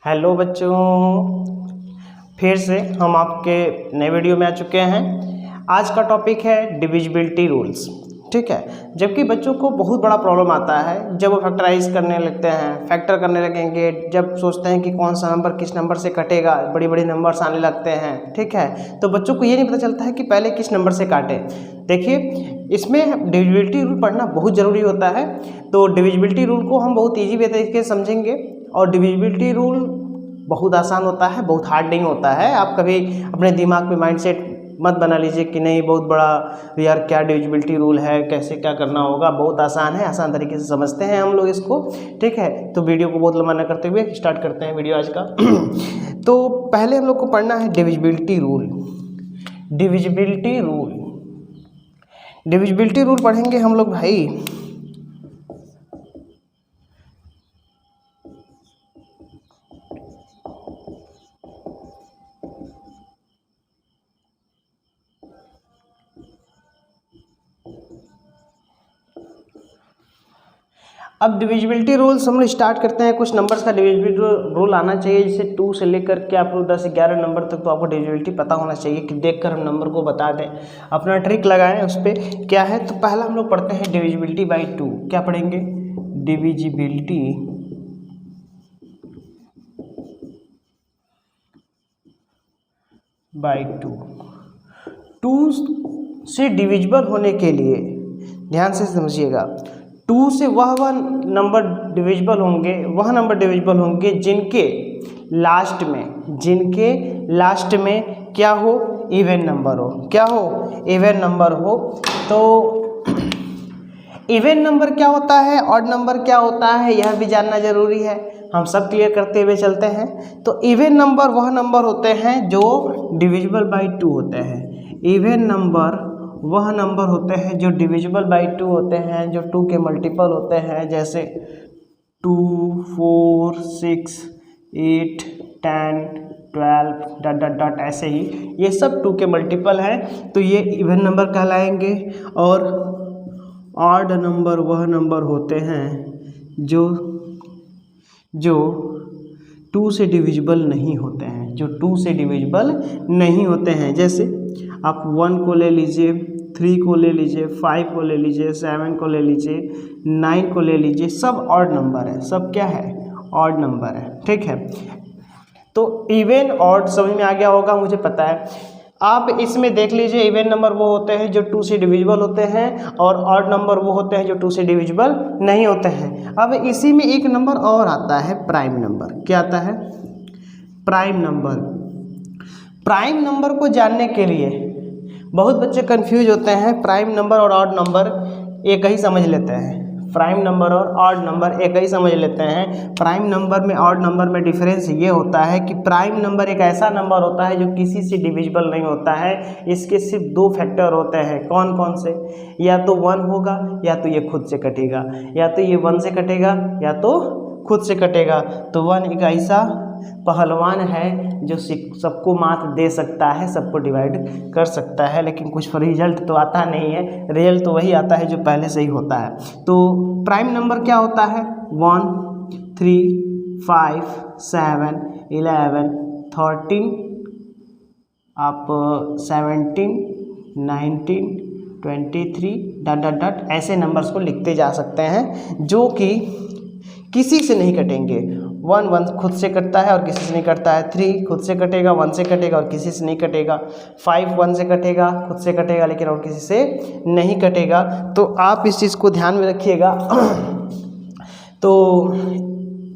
Hello बच्चों, फिर से हम आपके नए वीडियो में आ चुके हैं। आज का टॉपिक है डिविजिबिलिटी रूल्स। ठीक है, जबकि बच्चों को बहुत बड़ा प्रॉब्लम आता है जब वो फैक्टराइज करने लगते हैं, फैक्टर करने लगेंगे, जब सोचते हैं कि कौन सा नंबर किस नंबर से कटेगा, बड़ी बड़ी नंबर्स आने लगते हैं। ठीक है, तो बच्चों को ये नहीं पता चलता है कि पहले किस नंबर से काटें। देखिए, इसमें डिविजिबिलिटी रूल पढ़ना बहुत ज़रूरी होता है। तो डिविजिबिलिटी रूल को हम बहुत ईजी वे तरीके से समझेंगे। और डिविजिबिलिटी रूल बहुत आसान होता है, बहुत हार्ड नहीं होता है। आप कभी अपने दिमाग में माइंडसेट मत बना लीजिए कि नहीं बहुत बड़ा यार क्या डिविजिबिलिटी रूल है, कैसे क्या करना होगा। बहुत आसान है, आसान तरीके से समझते हैं हम लोग इसको। ठीक है, तो वीडियो को बहुत लंबा न करते हुए स्टार्ट करते हैं वीडियो आज का। तो पहले हम लोग को पढ़ना है divisibility rule. Divisibility rule divisibility rule पढ़ेंगे हम लोग भाई। अब डिविजिबिलिटी रूल्स हम लोग स्टार्ट करते हैं। कुछ नंबर्स का डिविजिबिलिटी रूल आना चाहिए, जैसे 2 से लेकर के आप लोग 10-11 नंबर तक तो आपको डिविजिबिलिटी पता होना चाहिए कि देखकर हम नंबर को बता दें, अपना ट्रिक लगाएं उस पर क्या है। तो पहला हम लोग पढ़ते हैं डिविजिबिलिटी बाई 2। क्या पढ़ेंगे? Divisibility by 2। 2 से डिविजिबल होने के लिए ध्यान से समझिएगा, 2 से वह नंबर डिविजिबल होंगे जिनके लास्ट में क्या हो? इवन नंबर हो। क्या हो? इवन नंबर हो। तो इवन नंबर क्या होता है, ऑड नंबर क्या होता है, यह भी जानना जरूरी है। हम सब क्लियर करते हुए चलते हैं। तो इवन नंबर वह नंबर होते हैं जो डिविजिबल बाई 2 होते हैं। इवन नंबर वह नंबर होते हैं जो डिविजिबल बाई 2 होते हैं, जो 2 के मल्टीपल होते हैं, जैसे 2, 4, 6, 8, 10, 12 ऐसे ही ये सब 2 के मल्टीपल हैं, तो ये इवन नंबर कहलाएंगे। और ऑड नंबर वह नंबर होते हैं जो 2 से डिविजिबल नहीं होते हैं, जैसे आप 1 को ले लीजिए, 3 को ले लीजिए, 5 को ले लीजिए, 7 को ले लीजिए, 9 को ले लीजिए, सब ऑड नंबर है। सब क्या है? ऑड नंबर है। ठीक है, तो इवन ऑड समझ में आ गया होगा, मुझे पता है। आप इसमें देख लीजिए, इवन नंबर वो होते हैं जो 2 से डिविजिबल होते हैं, और ऑड नंबर वो होते हैं जो 2 से डिविजिबल नहीं होते हैं। अब इसी में एक नंबर और आता है, प्राइम नंबर। क्या आता है? Prime number. प्राइम नंबर को जानने के लिए बहुत बच्चे कंफ्यूज होते हैं। प्राइम नंबर और ऑड नंबर एक ही समझ लेते हैं। प्राइम नंबर और ऑड नंबर एक ही समझ लेते हैं। प्राइम नंबर में ऑड नंबर में डिफरेंस ये होता है कि प्राइम नंबर एक ऐसा नंबर होता है जो किसी से डिविजिबल नहीं होता है। इसके सिर्फ 2 फैक्टर होते हैं। कौन कौन से? या तो 1 होगा, या तो ये खुद से कटेगा। या तो ये 1 से कटेगा, या तो खुद से कटेगा। तो 1 एक ऐसा पहलवान है जो सबको मात दे सकता है, सबको डिवाइड कर सकता है, लेकिन कुछ रिजल्ट तो आता नहीं है। रिजल्ट तो वही आता है जो पहले से ही होता है। तो प्राइम नंबर क्या होता है? 1, 3, 5, 7, 11, 13, आप 17, 19, 23 ... ऐसे नंबर्स को लिखते जा सकते हैं जो कि किसी से नहीं कटेंगे। 1 खुद से कटता है और किसी से नहीं कटता है। 3 खुद से कटेगा, 1 से कटेगा और किसी से नहीं कटेगा। 5 1 से कटेगा, खुद से कटेगा, लेकिन और किसी से नहीं कटेगा। तो आप इस चीज़ को ध्यान में रखिएगा। तो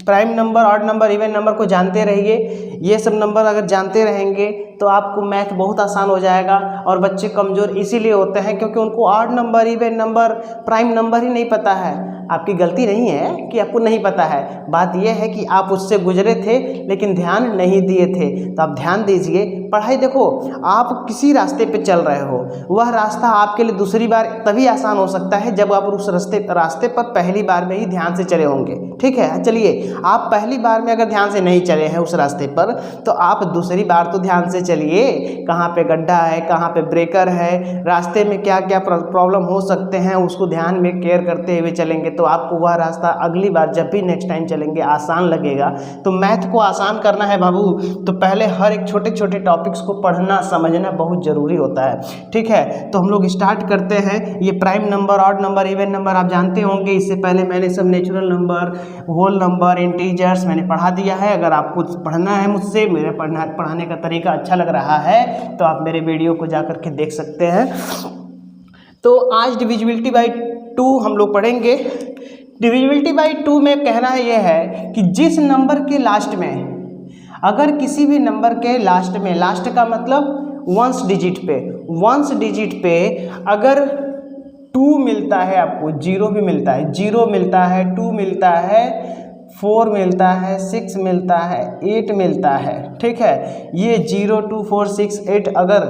prime number, odd number, even number को जानते रहिए। ये सब नंबर अगर जानते रहेंगे तो आपको मैथ बहुत आसान हो जाएगा। और बच्चे कमज़ोर इसीलिए होते हैं क्योंकि उनको odd number, even number, prime number ही नहीं पता है। आपकी गलती नहीं है कि आपको नहीं पता है, बात यह है कि आप उससे गुजरे थे लेकिन ध्यान नहीं दिए थे। तो आप ध्यान दीजिए। पढ़ाई देखो, आप किसी रास्ते पे चल रहे हो, वह रास्ता आपके लिए दूसरी बार तभी आसान हो सकता है जब आप उस रास्ते पर पहली बार में ही ध्यान से चले होंगे। ठीक है, चलिए, आप पहली बार में अगर ध्यान से नहीं चले हैं उस रास्ते पर, तो आप दूसरी बार तो ध्यान से चलिए। कहाँ पे गड्ढा है, कहाँ पे ब्रेकर है, रास्ते में क्या क्या प्रॉब्लम हो सकते हैं, उसको ध्यान में केयर करते हुए चलेंगे तो आपको वह रास्ता अगली बार जब भी नेक्स्ट टाइम चलेंगे आसान लगेगा। तो मैथ को आसान करना है बाबू, तो पहले हर एक छोटे छोटे टॉपिक्स को पढ़ना समझना बहुत ज़रूरी होता है। ठीक है, तो हम लोग स्टार्ट करते हैं। ये prime number, odd number, even number आप जानते होंगे। इससे पहले मैंने सब natural number, whole number, integers मैंने पढ़ा दिया है। अगर आपको पढ़ना है मुझसे, मेरे पढ़ाने का तरीका अच्छा लग रहा है तो आप मेरे वीडियो को जा कर के देख सकते हैं। तो आज डिविजिबिलिटी बाई 2 हम लोग पढ़ेंगे। डिविजिबिलिटी बाई 2 में कहना ये है कि जिस नंबर के लास्ट में, अगर किसी भी नंबर के लास्ट में, लास्ट का मतलब वंस डिजिट पे अगर 2 मिलता है, आपको 0 भी मिलता है, 0 मिलता है, 2 मिलता है, 4 मिलता है, 6 मिलता है, 8 मिलता है। ठीक है, ये 0, 2, 4, 6, 8 अगर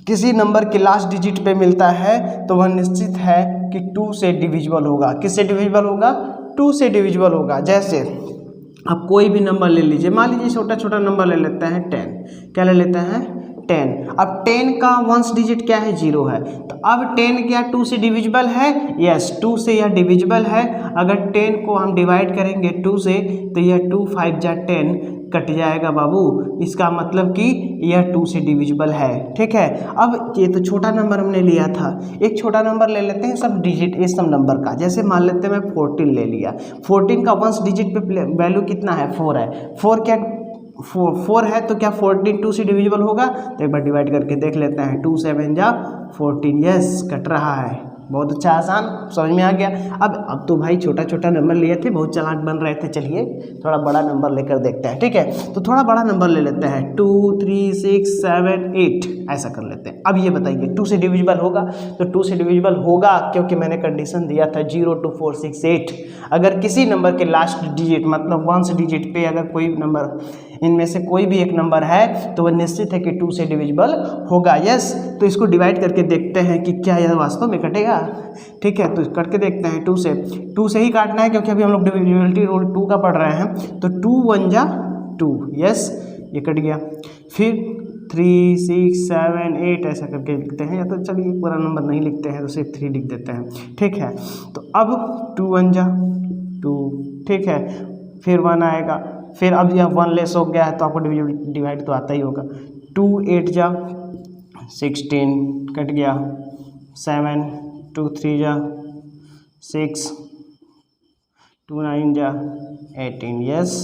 किसी नंबर के लास्ट डिजिट पे मिलता है तो वह निश्चित है कि 2 से डिविजिबल होगा। किससे डिविजिबल होगा? 2 से डिविजिबल होगा। जैसे आप कोई भी नंबर ले लीजिए, मान लीजिए छोटा छोटा नंबर ले लेते हैं 10। क्या ले लेते हैं? 10। अब 10 का वंस डिजिट क्या है? 0 है। तो अब 10 क्या 2 से डिविजिबल है? यस, 2 से यह डिविजिबल है। अगर 10 को हम डिवाइड करेंगे 2 से तो यह 2 5 जा 10 कट जाएगा बाबू। इसका मतलब कि यह 2 से डिविजिबल है। ठीक है, अब ये तो छोटा नंबर हमने लिया था, एक छोटा नंबर ले लेते हैं सब डिजिट, ये सब नंबर का। जैसे मान लेते हैं मैं 14 ले लिया। 14 का वंस डिजिट पे वैल्यू कितना है? 4 है। 4 है तो क्या 14 2 से डिविजिबल होगा? तो एक बार डिवाइड करके देख लेते हैं। 2 7 जा 14, यस कट रहा है। बहुत अच्छा, आसान, समझ में आ गया। अब तो भाई छोटा छोटा नंबर लिए थे, बहुत चालाक बन रहे थे। चलिए थोड़ा बड़ा नंबर लेकर देखते हैं। ठीक है, तो थोड़ा बड़ा नंबर ले लेते हैं। 2 3 6 7 8 ऐसा कर लेते हैं। अब ये बताइए 2 से डिविजिबल होगा? तो 2 से डिविजिबल होगा क्योंकि मैंने कंडीशन दिया था 0 2 4 6 8। अगर किसी नंबर के लास्ट डिजिट मतलब वंस डिजिट पे अगर कोई नंबर, इनमें से कोई भी एक नंबर है तो वह निश्चित है कि 2 से डिविजिबल होगा। यस, तो इसको डिवाइड करके देखते हैं कि क्या यह वास्तव में कटेगा। ठीक है, तो करके देखते हैं। 2 से ही काटना है क्योंकि अभी हम लोग डिविजिबिलिटी रूल 2 का पढ़ रहे हैं। तो 2 1 जा 2, यस ये कट गया। फिर 3 6 7 8 ऐसा करके लिखते हैं, या तो चलिए पूरा नंबर नहीं लिखते हैं तो सिर्फ 3 लिख देते हैं। ठीक है, तो अब 2 1 जा 2, ठीक है, फिर 1 आएगा। फिर अब यह 1 लेस हो गया है तो आपको डिवाइड तो आता ही होगा। 2 8 जा 16 कट गया। 7 2 3 जा 6, 2 9 जा 18, यस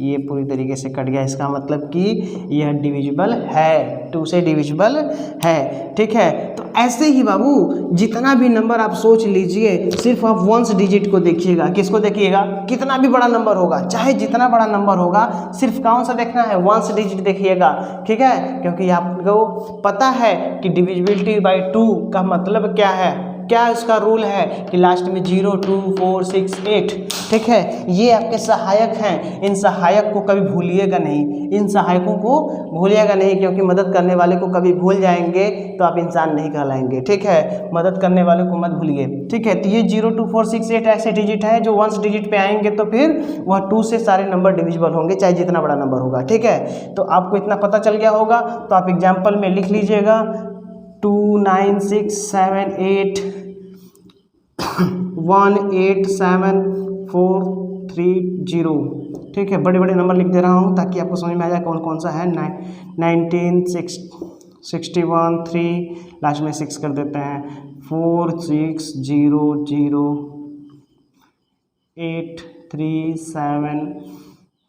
ये पूरी तरीके से कट गया। इसका मतलब कि यह डिविजिबल है, 2 से डिविजिबल है। ठीक है, तो ऐसे ही बाबू जितना भी नंबर आप सोच लीजिए, सिर्फ आप वंस डिजिट को देखिएगा। किसको देखिएगा? कितना भी बड़ा नंबर होगा, चाहे जितना बड़ा नंबर होगा, सिर्फ कौन सा देखना है? वंस डिजिट देखिएगा। ठीक है, क्योंकि आपको पता है कि डिविजिबिलिटी बाई 2 का मतलब क्या है, क्या इसका रूल है कि लास्ट में 0 2 4 6 8। ठीक है, ये आपके सहायक हैं, इन सहायक को कभी भूलिएगा नहीं, इन सहायकों को भूलिएगा नहीं, क्योंकि मदद करने वाले को कभी भूल जाएंगे तो आप इंसान नहीं कहलाएंगे। ठीक है, मदद करने वाले को मत भूलिए। ठीक है, तो ये 0 2 4 6 8 ऐसे डिजिट है जो वंस डिजिट पे आएंगे तो फिर वह 2 से सारे नंबर डिविजिबल होंगे, चाहे जितना बड़ा नंबर होगा। ठीक है, तो आपको इतना पता चल गया होगा, तो आप एग्जाम्पल में लिख लीजिएगा 2 9 6 7 8 1 8 7 4 3 0। ठीक है, बड़े बड़े नंबर लिख दे रहा हूँ ताकि आपको समझ में आ जाए कौन कौन सा है। 19 6 61 3, लास्ट में 6 कर देते हैं। 4 6 0 0 8 3 7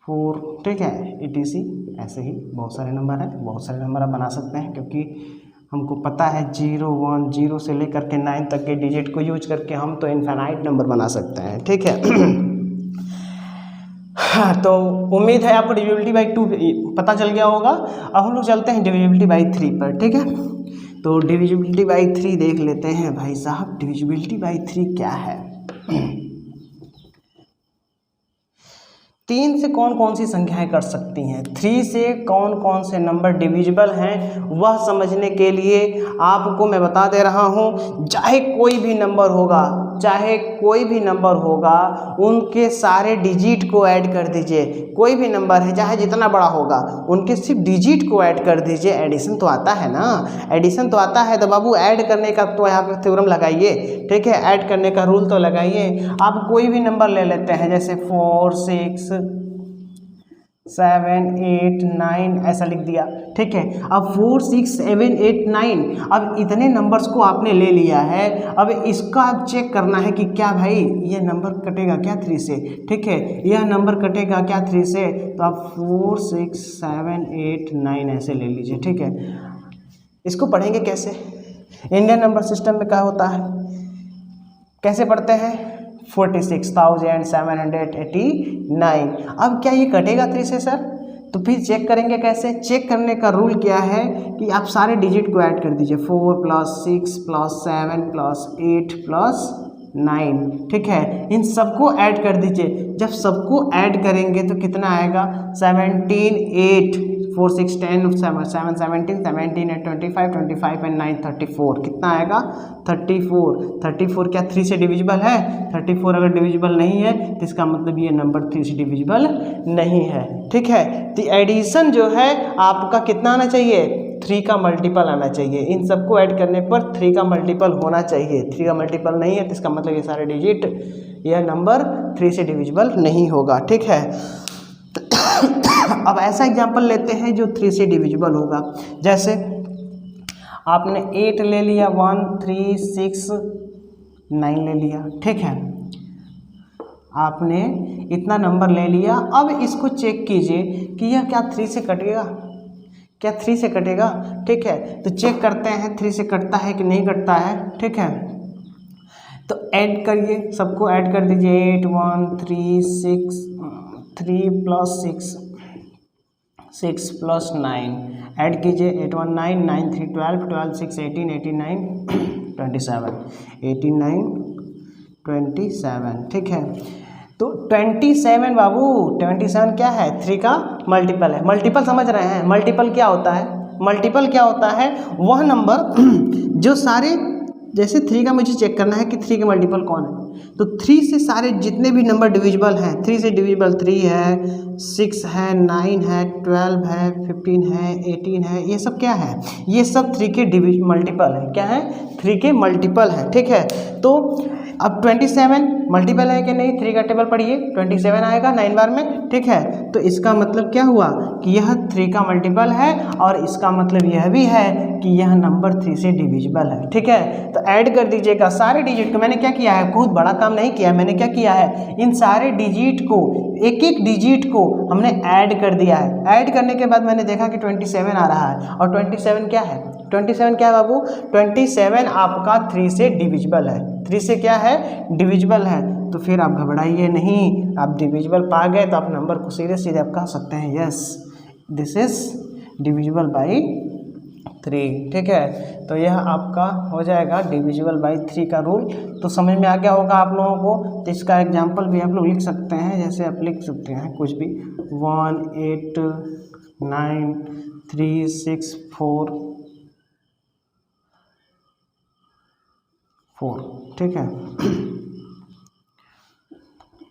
4। ठीक है, ETC ऐसे ही बहुत सारे नंबर हैं, बहुत सारे नंबर आप बना सकते हैं, क्योंकि हमको पता है 0 1 0 से लेकर के 9 तक के डिजिट को यूज करके हम तो इनफाइनाइट नंबर बना सकते हैं। ठीक है तो उम्मीद है आपको डिविजिबिलिटी बाई 2 पता चल गया होगा। अब हम लोग चलते हैं डिविजिबिलिटी बाई 3 पर। ठीक है, तो डिविजिबिलिटी बाई 3 देख लेते हैं भाई साहब। डिविजिबिलिटी बाई 3 क्या है? 3 से कौन कौन सी संख्याएं कर सकती हैं, 3 से कौन कौन से नंबर डिविजिबल हैं, वह समझने के लिए आपको मैं बता दे रहा हूं। चाहे कोई भी नंबर होगा, अब चाहे कोई भी नंबर होगा उनके सारे डिजिट को ऐड कर दीजिए, कोई भी नंबर है चाहे जितना बड़ा होगा उनके सिर्फ डिजिट को ऐड कर दीजिए। एडिशन तो आता है ना, एडिशन तो आता है, तो बाबू ऐड करने का तो यहाँ पे थ्योरम लगाइए, ठीक है, ऐड करने का रूल तो लगाइए। आप कोई भी नंबर ले लेते हैं, जैसे 4 6 7 8 9 ऐसा लिख दिया, ठीक है। अब 4 6 7 8 9, अब इतने नंबर्स को आपने ले लिया है, अब इसका आप चेक करना है कि क्या भाई ये नंबर कटेगा क्या 3 से, ठीक है, यह नंबर कटेगा क्या 3 से, तो आप 4 6 7 8 9 ऐसे ले लीजिए, ठीक है। इसको पढ़ेंगे कैसे, इंडियन नंबर सिस्टम में क्या होता है, कैसे पढ़ते हैं, 46,789। अब क्या ये कटेगा 3 से सर, तो फिर चेक करेंगे कैसे, चेक करने का रूल क्या है कि आप सारे डिजिट को ऐड कर दीजिए, 4 + 6 + 7 + 8 + 9, ठीक है, इन सबको ऐड कर दीजिए। जब सबको ऐड करेंगे तो कितना आएगा, 17 8 4 6 10 7 7 17 17 8 25 25 and 9 34, कितना आएगा 34। 34 क्या 3 से डिविजिबल है, 34 अगर डिविजिबल नहीं है तो इसका मतलब ये नंबर 3 से डिविजिबल नहीं है, ठीक है। तो एडिशन जो है आपका कितना आना चाहिए, 3 का मल्टीपल आना चाहिए, इन सबको ऐड करने पर 3 का मल्टीपल होना चाहिए, 3 का मल्टीपल नहीं है तो इसका मतलब ये सारे डिजिट, यह नंबर 3 से डिविजिबल नहीं होगा, ठीक है। अब ऐसा एग्जाम्पल लेते हैं जो 3 से डिविजिबल होगा, जैसे आपने 8 ले लिया, 1 3 6 9 ले लिया, ठीक है, आपने इतना नंबर ले लिया। अब इसको चेक कीजिए कि यह क्या 3 से कटेगा, क्या 3 से कटेगा, ठीक है। तो चेक करते हैं 3 से कटता है कि नहीं कटता है, ठीक है। तो ऐड करिए, सबको ऐड कर दीजिए, 8 1 3 6 3 + 6 6 + 9 ऐड कीजिए, 8 1 9 9 3 12 12 6 18 89 27 89 27, ठीक है। तो 27 बाबू, 27 क्या है, 3 का मल्टीपल है। मल्टीपल समझ रहे हैं, मल्टीपल क्या होता है, मल्टीपल क्या होता है, वह नंबर जो सारे, जैसे 3 का मुझे चेक करना है कि 3 के मल्टीपल कौन है, तो 3 से सारे जितने भी नंबर डिविजिबल हैं, 3 से डिविजिबल 3 है, 6 है, 9 है, 12 है, 15 है, 18 है, ये सब क्या है, ये सब 3 के मल्टीपल है, क्या है, 3 के मल्टीपल है, ठीक है। तो अब 27 मल्टीपल है कि नहीं, 3 का टेबल पढ़िए, 27 आएगा 9 बार में, ठीक है। तो इसका मतलब क्या हुआ कि यह 3 का मल्टीपल है, और इसका मतलब यह भी है कि यह नंबर 3 से डिविजिबल है, ठीक है। तो ऐड कर दीजिएगा सारे डिजिट को, मैंने क्या किया है, बहुत बड़ा काम नहीं किया, मैंने क्या किया है, इन सारे डिजिट को, एक एक डिजिट को हमने ऐड कर दिया है। ऐड करने के बाद मैंने देखा कि 27 आ रहा है, और 27 क्या है, 27 क्या है बाबू, 27 आपका 3 से डिविजिबल है, 3 से क्या है, डिविजिबल है। तो फिर आप घबराइए नहीं, आप डिविजिबल पा गए तो आप नंबर को सीधे सीधे आप कह सकते हैं, yes this is divisible by 3, ठीक है। तो यह आपका हो जाएगा डिविजिबल बाई 3 का रूल। तो समझ में आ गया होगा आप लोगों को। तो इसका एग्जाम्पल भी आप लोग लिख सकते हैं, जैसे आप लिख सकते हैं कुछ भी, 1 8 9 3 6 4 4, ठीक है,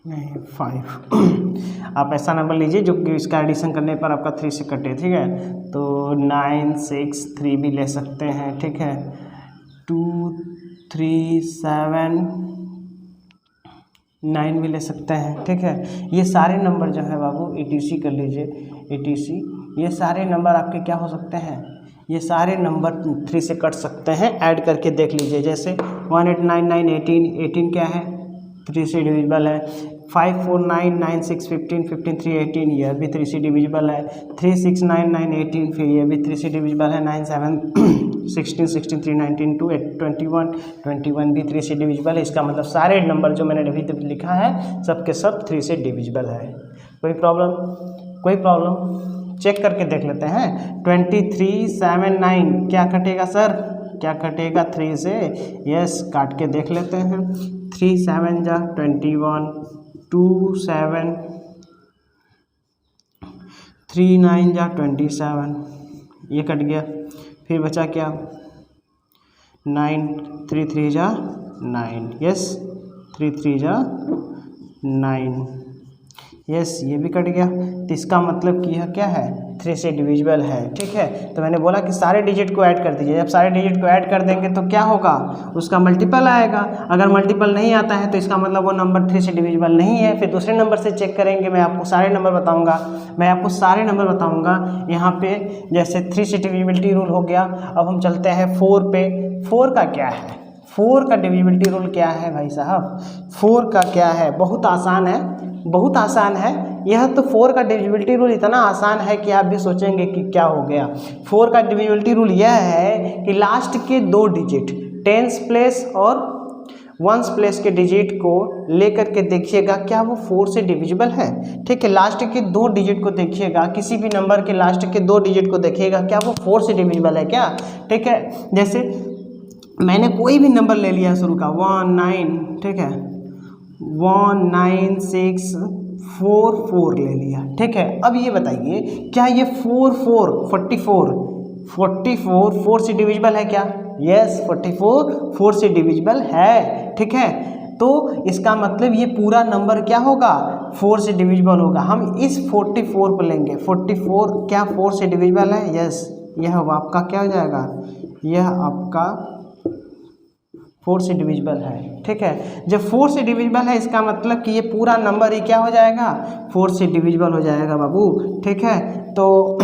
नहीं 5 आप ऐसा नंबर लीजिए जो कि इसका एडिशन करने पर आपका 3 से कटे, ठीक है। तो 9 6 3 भी ले सकते हैं, ठीक है, 2 3 7 9 भी ले सकते हैं, ठीक है। ये सारे नंबर जो है बाबू ETC कर लीजिए, ETC, ये सारे नंबर आपके क्या हो सकते हैं, ये सारे नंबर 3 से कट सकते हैं, ऐड करके देख लीजिए। जैसे 1 8 9 9 18, 18 क्या है, 3 से डिविजिबल है। 5 4 9 9 6 15 15 3 18, यह भी 3 से डिविजिबल है। 3 6 9 9 18, फिर यह भी 3 से डिविजिबल है। 9 7 16 16 3 19 2 8 21 21 भी 3 से डिविजिबल है। इसका मतलब सारे नंबर जो मैंने अभी तक लिखा है सब के सब 3 से डिविजिबल है। कोई प्रॉब्लम, कोई प्रॉब्लम, चेक करके देख लेते हैं। 23 7 9 क्या कटेगा सर, क्या कटेगा 3 से, यस काट के देख लेते हैं। 3 7 जा 21, 2 7, 3 9 जा 27, ये कट गया। फिर बचा क्या, 9 3 3 जा 9, यस 3 3 जा 9, यस ये भी कट गया। तो इसका मतलब कि यह क्या है, 3 से डिविजिबल है। ठीक है, तो मैंने बोला कि सारे डिजिट को ऐड कर दीजिए। जब सारे डिजिट को ऐड कर देंगे तो क्या होगा, उसका मल्टीपल आएगा। अगर मल्टीपल नहीं आता है तो इसका मतलब वो नंबर 3 से डिविजिबल नहीं है। फिर दूसरे नंबर से चेक करेंगे, मैं आपको सारे नंबर बताऊंगा, यहाँ पे जैसे 3 से डिविजिबिलिटी रूल हो गया। अब हम चलते हैं 4 पे। 4 का क्या है, 4 का डिविजिबिलिटी रूल क्या है भाई साहब, 4 का क्या है, बहुत आसान है यह। तो 4 का डिविजिबिलिटी रूल इतना आसान है कि आप भी सोचेंगे कि क्या हो गया। 4 का डिविजिबिलिटी रूल यह है कि लास्ट के 2 डिजिट 10s प्लेस और 1s प्लेस के डिजिट को लेकर के देखिएगा क्या वो 4 से डिविजिबल है। ठीक है, लास्ट के 2 डिजिट को देखिएगा, किसी भी नंबर के लास्ट के 2 डिजिट को देखिएगा क्या वो 4 से डिविजिबल है क्या। ठीक है, जैसे मैंने कोई भी नंबर ले लिया शुरू का 1 9, ठीक है 1 9 6 4 4 ले लिया। ठीक है, अब ये बताइए क्या ये 44 4 से डिविजिबल है क्या। यस 44 4 से डिविजिबल है। ठीक है, तो इसका मतलब ये पूरा नंबर क्या होगा, 4 से डिविजिबल होगा। हम इस 44 को लेंगे, 44 क्या 4 से डिविजिबल है। यस, यह आपका क्या हो जाएगा, यह आपका 4 से डिविजिबल है। ठीक है, जब 4 से डिविजिबल है इसका मतलब कि ये पूरा नंबर ही क्या हो जाएगा, 4 से डिविजिबल हो जाएगा बाबू। ठीक है, तो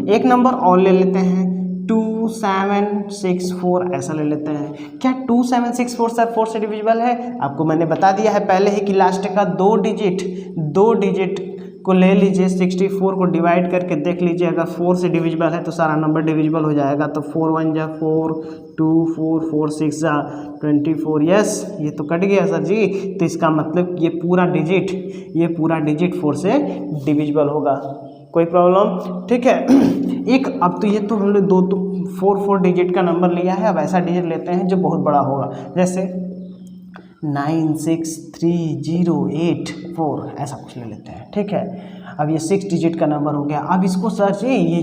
एक नंबर और ले लेते हैं 2 7 6 4, ऐसा ले लेते हैं। क्या 2 7 6 4 सर 4 से डिविजिबल है। आपको मैंने बता दिया है पहले ही कि लास्ट का 2 डिजिट को ले लीजिए, 64 को डिवाइड करके देख लीजिए, अगर 4 से डिविजिबल है तो सारा नंबर डिविजिबल हो जाएगा। तो 4 1 जा 4, 2 4 4 6 जा 24। यस, ये तो कट गया सर जी। तो इसका मतलब ये पूरा डिजिट 4 से डिविजिबल होगा। कोई प्रॉब्लम। ठीक है, एक अब तो ये तो हमने 4 डिजिट का नंबर लिया है। अब ऐसा डिजिट लेते हैं जो बहुत बड़ा होगा, जैसे 9 6 3 0 8 4, ऐसा कुछ ले लेते हैं। ठीक है, अब ये 6 डिजिट का नंबर हो गया। अब इसको सर जी ये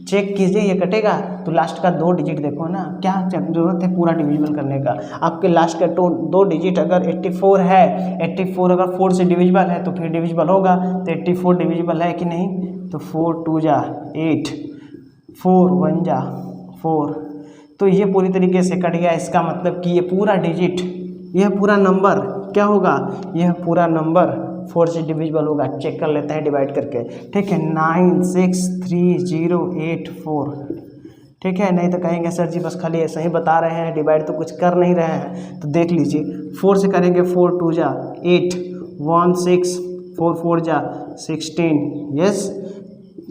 चेक कीजिए, ये कटेगा तो लास्ट का 2 डिजिट देखो ना, क्या जरूरत है पूरा डिविजिबल करने का। आपके लास्ट का 2 डिजिट अगर 84 है, 84 अगर 4 से डिविजिबल है तो फिर डिविजिबल होगा। तो 84 डिविजिबल है कि नहीं, तो 4 2 जा 8, 4 1 जा 4, तो ये पूरी तरीके से कट गया। इसका मतलब कि ये पूरा डिजिट, यह पूरा नंबर क्या होगा, यह पूरा नंबर 4 से डिविजिबल होगा। चेक कर लेते हैं डिवाइड करके। ठीक है, 9 6 3 0 8 4। ठीक है, नहीं तो कहेंगे सर जी बस खाली ऐसे ही बता रहे हैं, डिवाइड तो कुछ कर नहीं रहे हैं। तो देख लीजिए 4 से करेंगे, 4 2 जा 8, 1 6 4 4 जा 16। यस,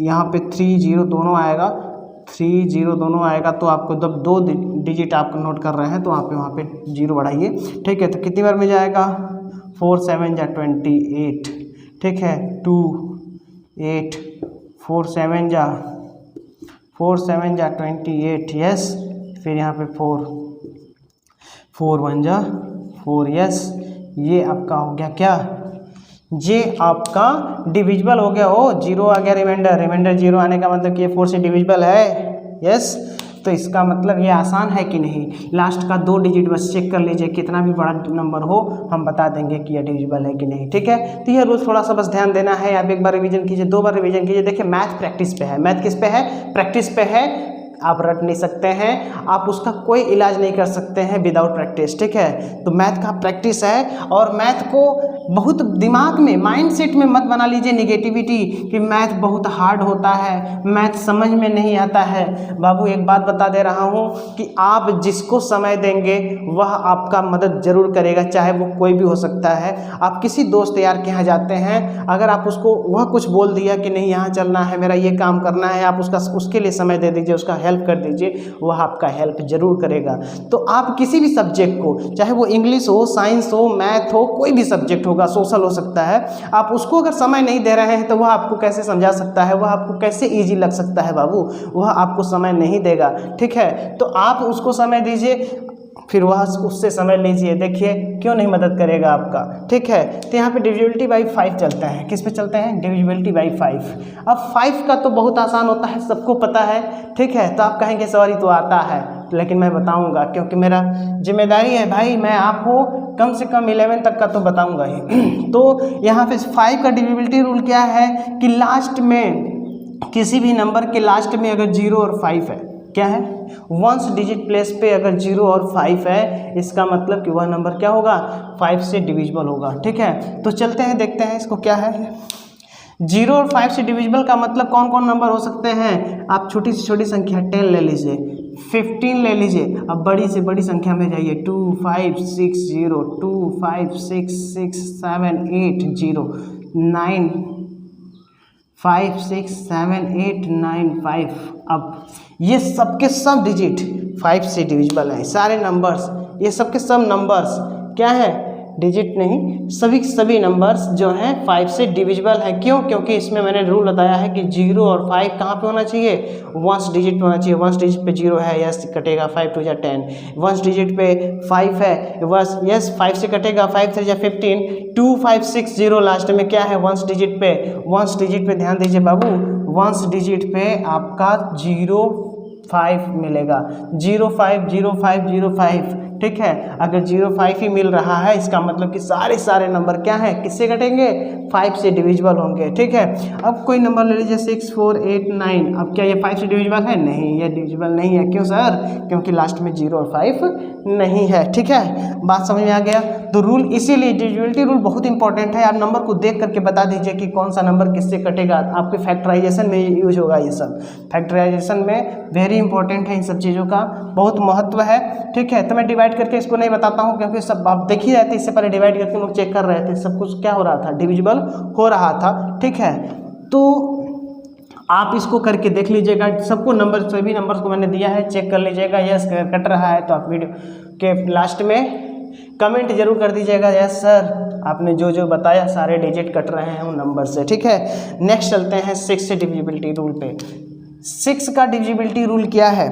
यहाँ पे 3 0 दोनों आएगा, 3 0 दोनों आएगा। तो आपको जब 2 डिजिट आप नोट कर रहे हैं तो वहाँ पे 0 बढ़ाइए। ठीक है, तो कितनी बार में जाएगा, 4 7 जा 28। ठीक है, 2 8 4 7 जा 28। यस, फिर यहाँ पे 4 1 जा 4। यस, ये आपका हो गया क्या, ये आपका डिविजिबल हो गया। 0 आ गया, रिमाइंडर 0 आने का मतलब कि ये 4 से डिविजिबल है। यस, तो इसका मतलब ये आसान है कि नहीं। लास्ट का 2 डिजिट बस चेक कर लीजिए, कितना भी बड़ा नंबर हो हम बता देंगे कि यह डिविजिबल है कि नहीं। ठीक है, तो यह रूल थोड़ा सा बस ध्यान देना है। आप एक बार रिवीजन कीजिए, 2 बार रिवीजन कीजिए। देखिए मैथ प्रैक्टिस पे है, मैथ किस पे है, प्रैक्टिस पे है। आप रट नहीं सकते हैं, आप उसका कोई इलाज नहीं कर सकते हैं विदाउट प्रैक्टिस। ठीक है, तो मैथ का प्रैक्टिस है। और मैथ को बहुत दिमाग में, माइंडसेट में मत बना लीजिए नेगेटिविटी कि मैथ बहुत हार्ड होता है, मैथ समझ में नहीं आता है। बाबू एक बात बता दे रहा हूँ कि आप जिसको समय देंगे वह आपका मदद जरूर करेगा, चाहे वो कोई भी हो सकता है। आप किसी दोस्त यार के यहाँ जाते हैं, अगर आप उसको वह कुछ बोल दिया कि नहीं यहाँ चलना है, मेरा ये काम करना है, आप उसके लिए समय दे दीजिए, उसका हेल्प कर दीजिए, वह आपका हेल्प जरूर करेगा। तो आप किसी भी सब्जेक्ट को, चाहे वो इंग्लिश हो, साइंस हो, मैथ हो, कोई भी सब्जेक्ट होगा, सोशल हो सकता है, आप उसको अगर समय नहीं दे रहे हैं तो वह आपको कैसे समझा सकता है, वह आपको कैसे ईजी लग सकता है बाबू, वह आपको समय नहीं देगा। ठीक है, तो आप उसको समय दीजिए, फिर वह उससे समय लीजिए, देखिए क्यों नहीं मदद करेगा आपका। ठीक है, तो यहाँ पे डिविजिबिलिटी बाई 5 चलते हैं। किस पे चलते हैं, डिविजिबिलिटी बाई 5। अब 5 का तो बहुत आसान होता है, सबको पता है। ठीक है, तो आप कहेंगे सॉरी तो आता है, लेकिन मैं बताऊंगा क्योंकि मेरा जिम्मेदारी है भाई, मैं आपको कम से कम 11 तक का तो बताऊंगा ही। तो यहाँ पे 5 का डिविजिबिलिटी रूल क्या है कि लास्ट में किसी भी नंबर के लास्ट में अगर 0 और 5 है, क्या है, वंस डिजिट प्लेस पे अगर 0 और 5 है, इसका मतलब कि वह नंबर क्या होगा, 5 से डिविजिबल होगा। ठीक है, तो चलते हैं देखते हैं इसको क्या है। 0 और 5 से डिविजिबल का मतलब कौन कौन नंबर हो सकते हैं, आप छोटी से छोटी संख्या 10 ले लीजिए, 15 ले लीजिए, अब बड़ी से बड़ी संख्या में जाइए, 2 5 6 0, 2 5 6 6 7 8 0, 9 5 6 7 8 9 5। अब ये सबके सब डिजिट 5 से डिविजिबल हैं, सारे नंबर्स, ये सबके सब नंबर्स क्या है, डिजिट नहीं, सभी नंबर्स जो हैं 5 से डिविजिबल है। क्यों, क्योंकि इसमें मैंने रूल बताया है कि 0 और 5 कहाँ पे होना चाहिए, वंस डिजिट पे होना चाहिए। वंस डिजिट पे 0 है, यस कटेगा, 5 2 जा 10। वंस डिजिट पे 5 है, बस यस 5 से कटेगा, 5 3 जा 15। 2 5 6 0 लास्ट में क्या है, वंस डिजिट पे, वंस डिजिट पे ध्यान दीजिए बाबू, वंस डिजिट पे आपका 0 5 मिलेगा, 0 5 0 5 0 5। ठीक है, अगर 0 5 ही मिल रहा है, इसका मतलब कि सारे नंबर क्या हैं, किससे कटेंगे, 5 से डिविजिबल होंगे। ठीक है, अब कोई नंबर ले लीजिए 6 4 8 9, अब क्या ये 5 से डिविजिबल है, नहीं, ये डिविजिबल नहीं है। क्यों सर, क्योंकि लास्ट में 0 और 5 नहीं है। ठीक है, बात समझ में आ गया। तो रूल इसीलिए डिविजिबिलिटी रूल बहुत इंपॉर्टेंट है। आप नंबर को देख करके बता दीजिए कि कौन सा नंबर किससे कटेगा, आपके फैक्टराइजेशन में यूज होगा। ये सब फैक्टराइजेशन में वेरी इंपॉर्टेंट है, इन सब चीज़ों का बहुत महत्व है। ठीक है, तो मैं डिवाइड करके इसको नहीं बताता हूँ क्योंकि सब आप देख ही रहे थे, इससे पहले डिवाइड करके लोग चेक कर रहे थे, सब कुछ क्या हो रहा था, डिविजिबल हो रहा था। ठीक है, तो आप इसको करके देख लीजिएगा, सबको नंबर, सभी नंबर्स को मैंने दिया है, चेक कर लीजिएगा। यस कट रहा है तो आप वीडियो के लास्ट में कमेंट जरूर कर दीजिएगा, यस सर आपने जो जो बताया सारे डिजिट कट रहे हैं उन नंबर से। ठीक है, नेक्स्ट चलते हैं 6 से डिविजिबिलिटी रूल पे। 6 का डिविजिबिलिटी रूल क्या है,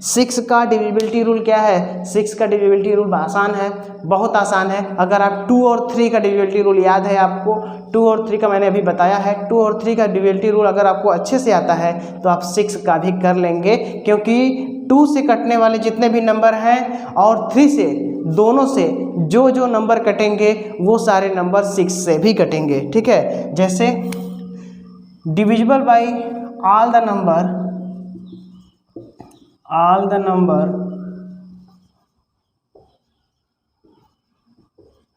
6 का डिविजिबिलिटी रूल क्या है, 6 का डिविजिबिलिटी रूल आसान है, बहुत आसान है। अगर आप 2 और 3 का डिविजिबिलिटी रूल याद है आपको, 2 और 3 का मैंने अभी बताया है, 2 और 3 का डिविजिबिलिटी रूल अगर आपको अच्छे से आता है तो आप 6 का भी कर लेंगे, क्योंकि 2 से कटने वाले जितने भी नंबर हैं और 3 से, दोनों से जो जो नंबर कटेंगे वो सारे नंबर 6 से भी कटेंगे। ठीक है, जैसे divisible by all the number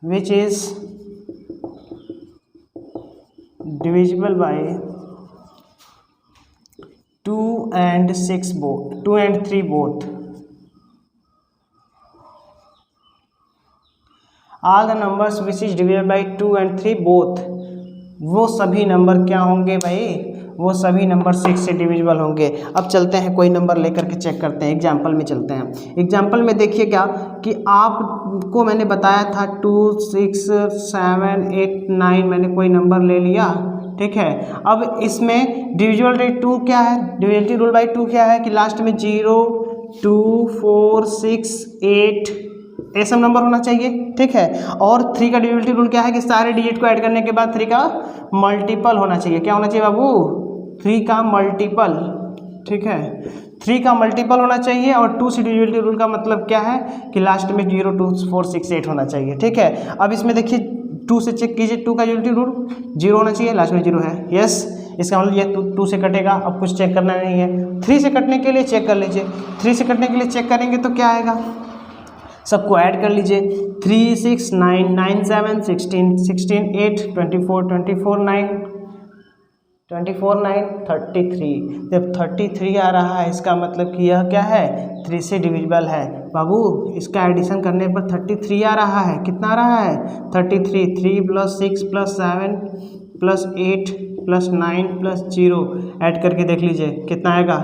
which is divisible by 2 and 6 both, 2 and 3 both, all the numbers which is divisible by 2 and 3 both, वो सभी नंबर क्या होंगे भाई, वो सभी नंबर 6 से डिविजिबल होंगे। अब चलते हैं कोई नंबर लेकर के चेक करते हैं, एग्जाम्पल में चलते हैं। एग्जाम्पल में देखिए क्या कि आपको मैंने बताया था 2 6 7 8 9, मैंने कोई नंबर ले लिया। ठीक है, अब इसमें डिविजिबिलिटी 2 क्या है, डिविजिबिलिटी रूल बाई 2 क्या है कि लास्ट में 0 2 4 6 8 ये सब नंबर होना चाहिए। ठीक है, और 3 का डिविजिबिलिटी रूल क्या है कि सारे डिजिट को ऐड करने के बाद 3 का मल्टीपल होना चाहिए। क्या होना चाहिए बाबू, 3 का मल्टीपल। ठीक है, 3 का मल्टीपल होना चाहिए। और 2 से डिविजिबिलिटी रूल का मतलब क्या है कि लास्ट में 0 2 4 6 8 होना चाहिए। ठीक है, अब इसमें देखिए 2 से चेक कीजिए, 2 का डिविजिबिलिटी रूल 0 होना चाहिए, लास्ट में 0 है, यस, इसका मतलब ये 2 से कटेगा, अब कुछ चेक करना नहीं है। 3 से कटने के लिए चेक कर लीजिए, 3 से कटने के लिए चेक करेंगे तो क्या आएगा, सबको ऐड कर लीजिए, 3 6 9 9 7 16 16 8 24 24 9 24 9 33। जब 33 आ रहा है इसका मतलब कि यह क्या है, 3 से डिविजिबल है। बाबू इसका एडिशन करने पर 33 आ रहा है, कितना आ रहा है 33, 3 + 6 + 7 + 8 + 9 + 0 ऐड करके देख लीजिए कितना आएगा,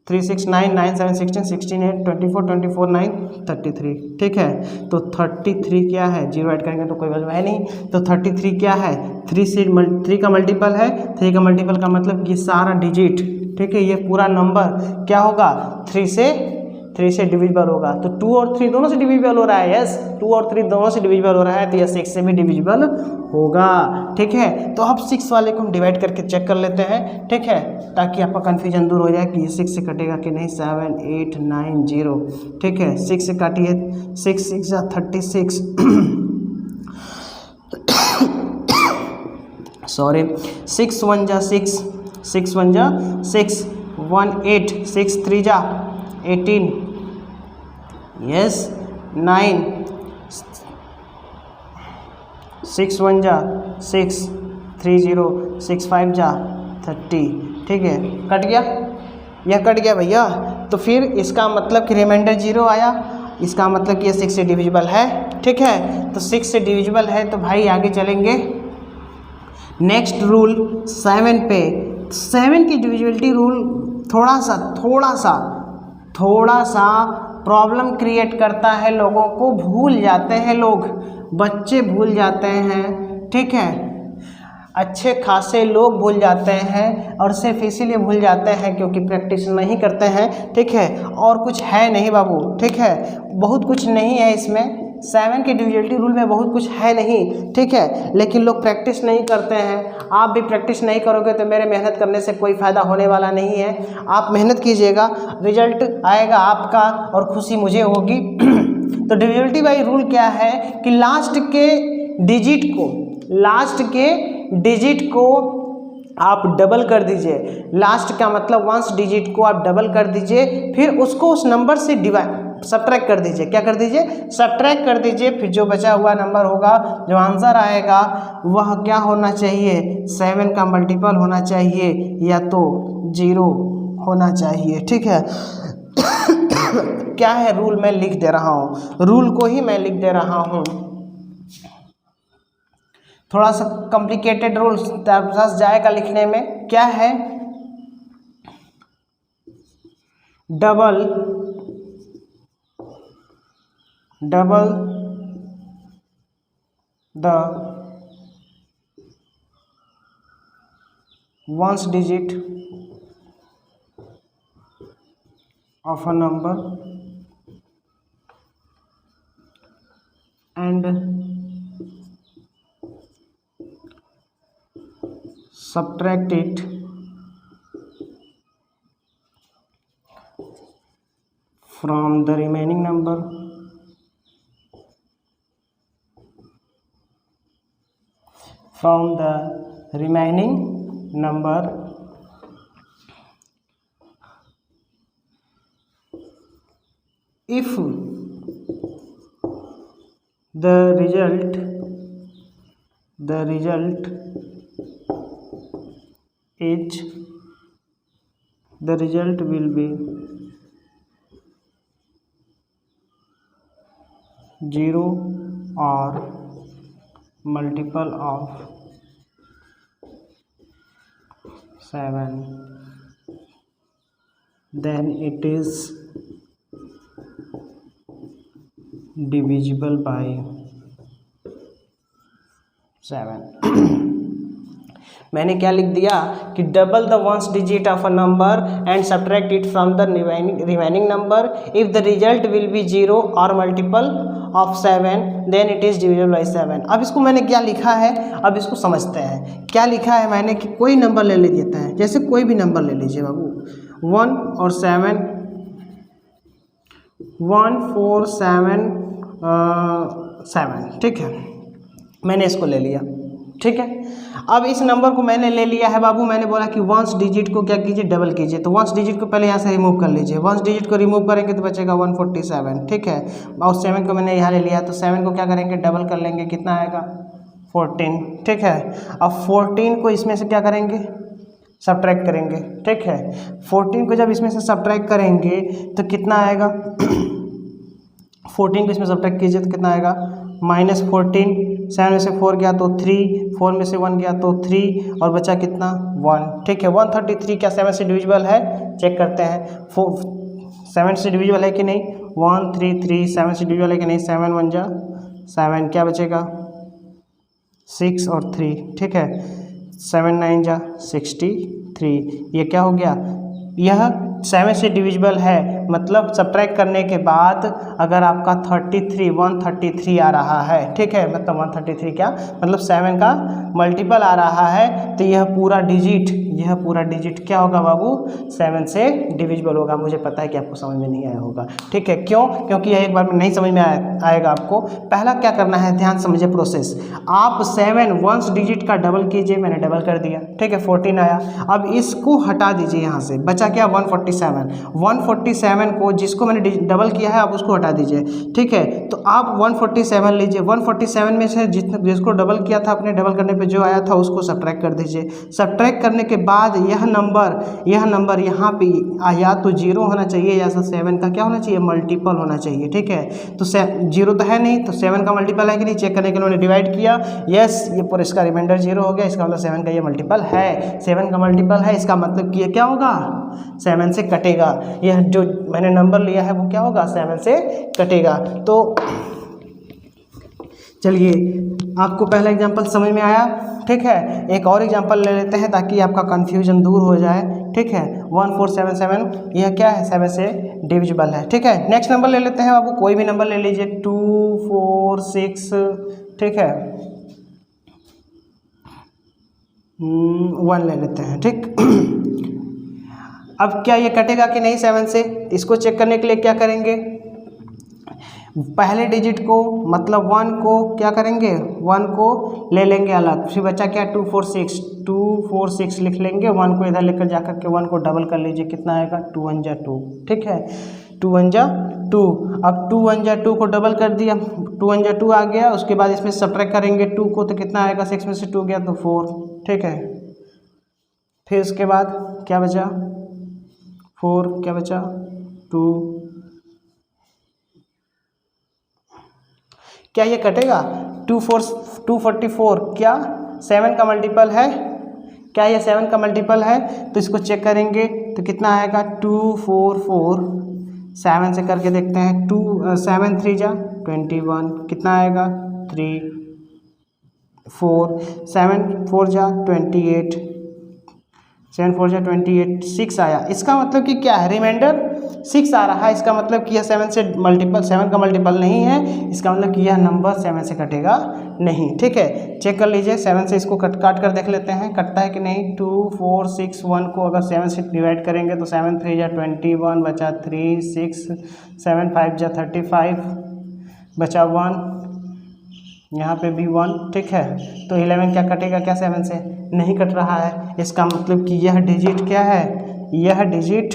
3 6 9 9 7 16 16 8 24 24 9 33। ठीक है, तो 33 क्या है, 0 ऐड करेंगे तो कोई वजह है नहीं, तो 33 क्या है, 3 का मल्टीपल है, 3 का मल्टीपल का मतलब ये सारा डिजिट, ठीक है, ये पूरा नंबर क्या होगा 3 से 3 से डिविजिबल होगा, तो 2 और 3 दोनों से डिविजिबल हो रहा है। यस, 2 और 3 दोनों से डिविजिबल हो रहा है, तो यह 6 से भी डिविजिबल होगा। ठीक है, तो अब 6 वाले को हम डिवाइड करके चेक कर लेते हैं। ठीक है, ताकि आपका कन्फ्यूजन दूर हो जाए कि ये 6 से कटेगा कि नहीं। 7 8 9 0। ठीक है, 6 से काटिए, 6 6 36 सॉरी, 6 1 जा 6, 6 1 जा 6, 1 8, 6 3 जा 18, यस 9, 6 1 जा 6, 3 0, 6 5 जा 30। ठीक है, कट गया, यह कट गया भैया। तो फिर इसका मतलब कि रिमाइंडर 0 आया, इसका मतलब कि ये 6 से डिविजिबल है। ठीक है, तो 6 से डिविजिबल है, तो भाई आगे चलेंगे नेक्स्ट रूल 7 पे। 7 की डिविजिबिलिटी रूल थोड़ा सा प्रॉब्लम क्रिएट करता है, लोगों को भूल जाते हैं, लोग बच्चे भूल जाते हैं। ठीक है, अच्छे खासे लोग भूल जाते हैं, और सिर्फ इसीलिए भूल जाते हैं क्योंकि प्रैक्टिस नहीं करते हैं। ठीक है, और कुछ है नहीं बाबू। ठीक है, बहुत कुछ नहीं है इसमें, 7 की डिविजिबिलिटी रूल में बहुत कुछ है नहीं। ठीक है, लेकिन लोग प्रैक्टिस नहीं करते हैं। आप भी प्रैक्टिस नहीं करोगे तो मेरे मेहनत करने से कोई फ़ायदा होने वाला नहीं है। आप मेहनत कीजिएगा, रिजल्ट आएगा आपका और खुशी मुझे होगी। तो डिविजिबिलिटी बाई रूल क्या है कि लास्ट के डिजिट को आप डबल कर दीजिए। लास्ट का मतलब 1 डिजिट को आप डबल कर दीजिए, फिर उसको उस नंबर से सब्ट्रैक्ट कर दीजिए। क्या कर दीजिए? सब्ट्रैक्ट कर दीजिए। फिर जो बचा हुआ नंबर होगा, जो आंसर आएगा वह क्या होना चाहिए? 7 का मल्टीपल होना चाहिए या तो 0 होना चाहिए। ठीक है। क्या है रूल? मैं लिख दे रहा हूँ, रूल को ही मैं लिख दे रहा हूँ। थोड़ा सा कॉम्प्लिकेटेड रूल फंस जाएगा लिखने में। क्या है? Double the 1st digit of a number and subtract it from the remaining number if the result will be 0 or multiple of 7, then it is divisible by 7। मैंने क्या लिख दिया कि double the 1st digit of a number and subtract it from the remaining number if the result will be 0 और multiple of 7 then it is divisible by 7। अब इसको मैंने क्या लिखा है, अब इसको समझते हैं। क्या लिखा है मैंने कि कोई नंबर ले लेते हैं, जैसे कोई भी नंबर ले लीजिए बाबू। 1 और 7, 1 4 7 7। ठीक है, मैंने इसको ले लिया। ठीक है, अब इस नंबर को मैंने ले लिया है बाबू। मैंने बोला कि 1st डिजिट को क्या कीजिए? डबल कीजिए। तो 1st डिजिट को पहले यहाँ से रिमूव कर लीजिए। 1st डिजिट को रिमूव करेंगे तो बचेगा 147। ठीक है, और 7 को मैंने यहाँ ले लिया, तो 7 को क्या करेंगे? डबल कर लेंगे। कितना आएगा? 14। ठीक है, अब 14 को इसमें से क्या करेंगे? सब्ट्रैक्ट करेंगे। ठीक है, 14 को जब इसमें से सब्ट्रैक्ट करेंगे तो कितना आएगा? 14 को इसमें सब्ट्रैक्ट कीजिए तो कितना आएगा? -14। 7 में से 4 गया तो 3, 4 में से 1 गया तो 3, और बचा कितना? 1। ठीक है, 133 क्या 7 से डिविजिबल है? चेक करते हैं 7 से डिविजिबल है कि नहीं। 133 7 से डिविजिबल है कि नहीं। 7 1 जा 7, क्या बचेगा? 6 और 3। ठीक है, 7 9 जा 63। ये क्या हो गया? यह 7 से डिविजिबल है, मतलब सब्ट्रैक्ट करने के बाद अगर आपका 133 आ रहा है, ठीक है, मतलब 133 क्या मतलब 7 का मल्टीपल आ रहा है, तो यह पूरा डिजिट क्या होगा बाबू 7 से डिविजिबल होगा। मुझे पता है कि आपको समझ में नहीं आया होगा, ठीक है, क्यों? क्योंकि यह एक बार में नहीं समझ में आएगा आपको। पहला क्या करना है, ध्यान समझिए प्रोसेस। आप 7 वंस डिजिट का डबल कीजिए, मैंने डबल कर दिया, ठीक है, 14 आया। अब इसको हटा दीजिए, यहाँ से बचा क्या 147 को जिसको मैंने डबल किया है आप उसको हटा दीजिए, ठीक है। तो आप 147 लीजिए, 147 में से जिसको डबल किया था अपने डबल करने पे जो आया था उसको सब्ट्रैक्ट कर दीजिए। सब्ट्रैक्ट करने के बाद यह नंबर यहाँ पे या तो 0 होना चाहिए या 7 का क्या होना चाहिए मल्टीपल होना चाहिए, ठीक है। तो 0 तो है नहीं, तो 7 का मल्टीपल है कि नहीं चेक करने के लिए उन्होंने डिवाइड किया, यस, ये पूरा इसका रिमाइंडर 0 हो गया, इसका मतलब 7 का ये मल्टीपल है, 7 का मल्टीपल है, इसका मतलब कि ये क्या होगा 7 से कटेगा। यह जो मैंने नंबर लिया है वो क्या होगा 7 से कटेगा। तो चलिए आपको पहला एग्जांपल समझ में आया, ठीक है। एक और एग्जांपल ले लेते हैं ताकि आपका कन्फ्यूजन दूर हो जाए, ठीक है। 1477 यह क्या है 7 से डिविजिबल है, ठीक है। नेक्स्ट नंबर ले लेते हैं बाबू, कोई भी नंबर ले लीजिए 2 4 6, ठीक है, 1 ले लेते हैं, ठीक। अब क्या ये कटेगा कि नहीं 7 से, इसको चेक करने के लिए क्या करेंगे, पहले डिजिट को मतलब 1 को क्या करेंगे 1 को ले लेंगे अलग, फिर बचा क्या 246 लिख लेंगे, 1 को इधर लेकर जाकर के 1 को डबल कर लीजिए, कितना आएगा 2 1 जा 2, ठीक है, 2 1 जा 2। अब 2 1 जा 2 को डबल कर दिया, 2 1 जा 2 आ गया, उसके बाद इसमें सब्ट्रैक्ट करेंगे 2 को, तो कितना आएगा 6 में से 2 गया तो 4, ठीक है। फिर उसके बाद क्या बचा 4, क्या बचा 2, क्या ये कटेगा 244 क्या 7 का मल्टीपल है, क्या ये 7 का मल्टीपल है, तो इसको चेक करेंगे तो कितना आएगा 244, 7 से करके देखते हैं, 7 3 जा 21, कितना आएगा 3 4, 7 4 जा 28, 7 4 जा 28, 6 आया। इसका मतलब कि क्या है रिमाइंडर 6 आ रहा है, इसका मतलब कि यह 7 का मल्टीपल नहीं है, इसका मतलब कि यह नंबर 7 से कटेगा नहीं, ठीक है। चेक कर लीजिए 7 से इसको काट कर देख लेते हैं कटता है कि नहीं। 2 4 6 1 को अगर 7 से डिवाइड करेंगे तो 7 3 जा 21 बचा 3 6, 7 5 जा 35 बचा 1, यहाँ पे भी 1, ठीक है। तो 11 क्या कटेगा क्या 7 से, नहीं कट रहा है, इसका मतलब कि यह डिजिट क्या है, यह डिजिट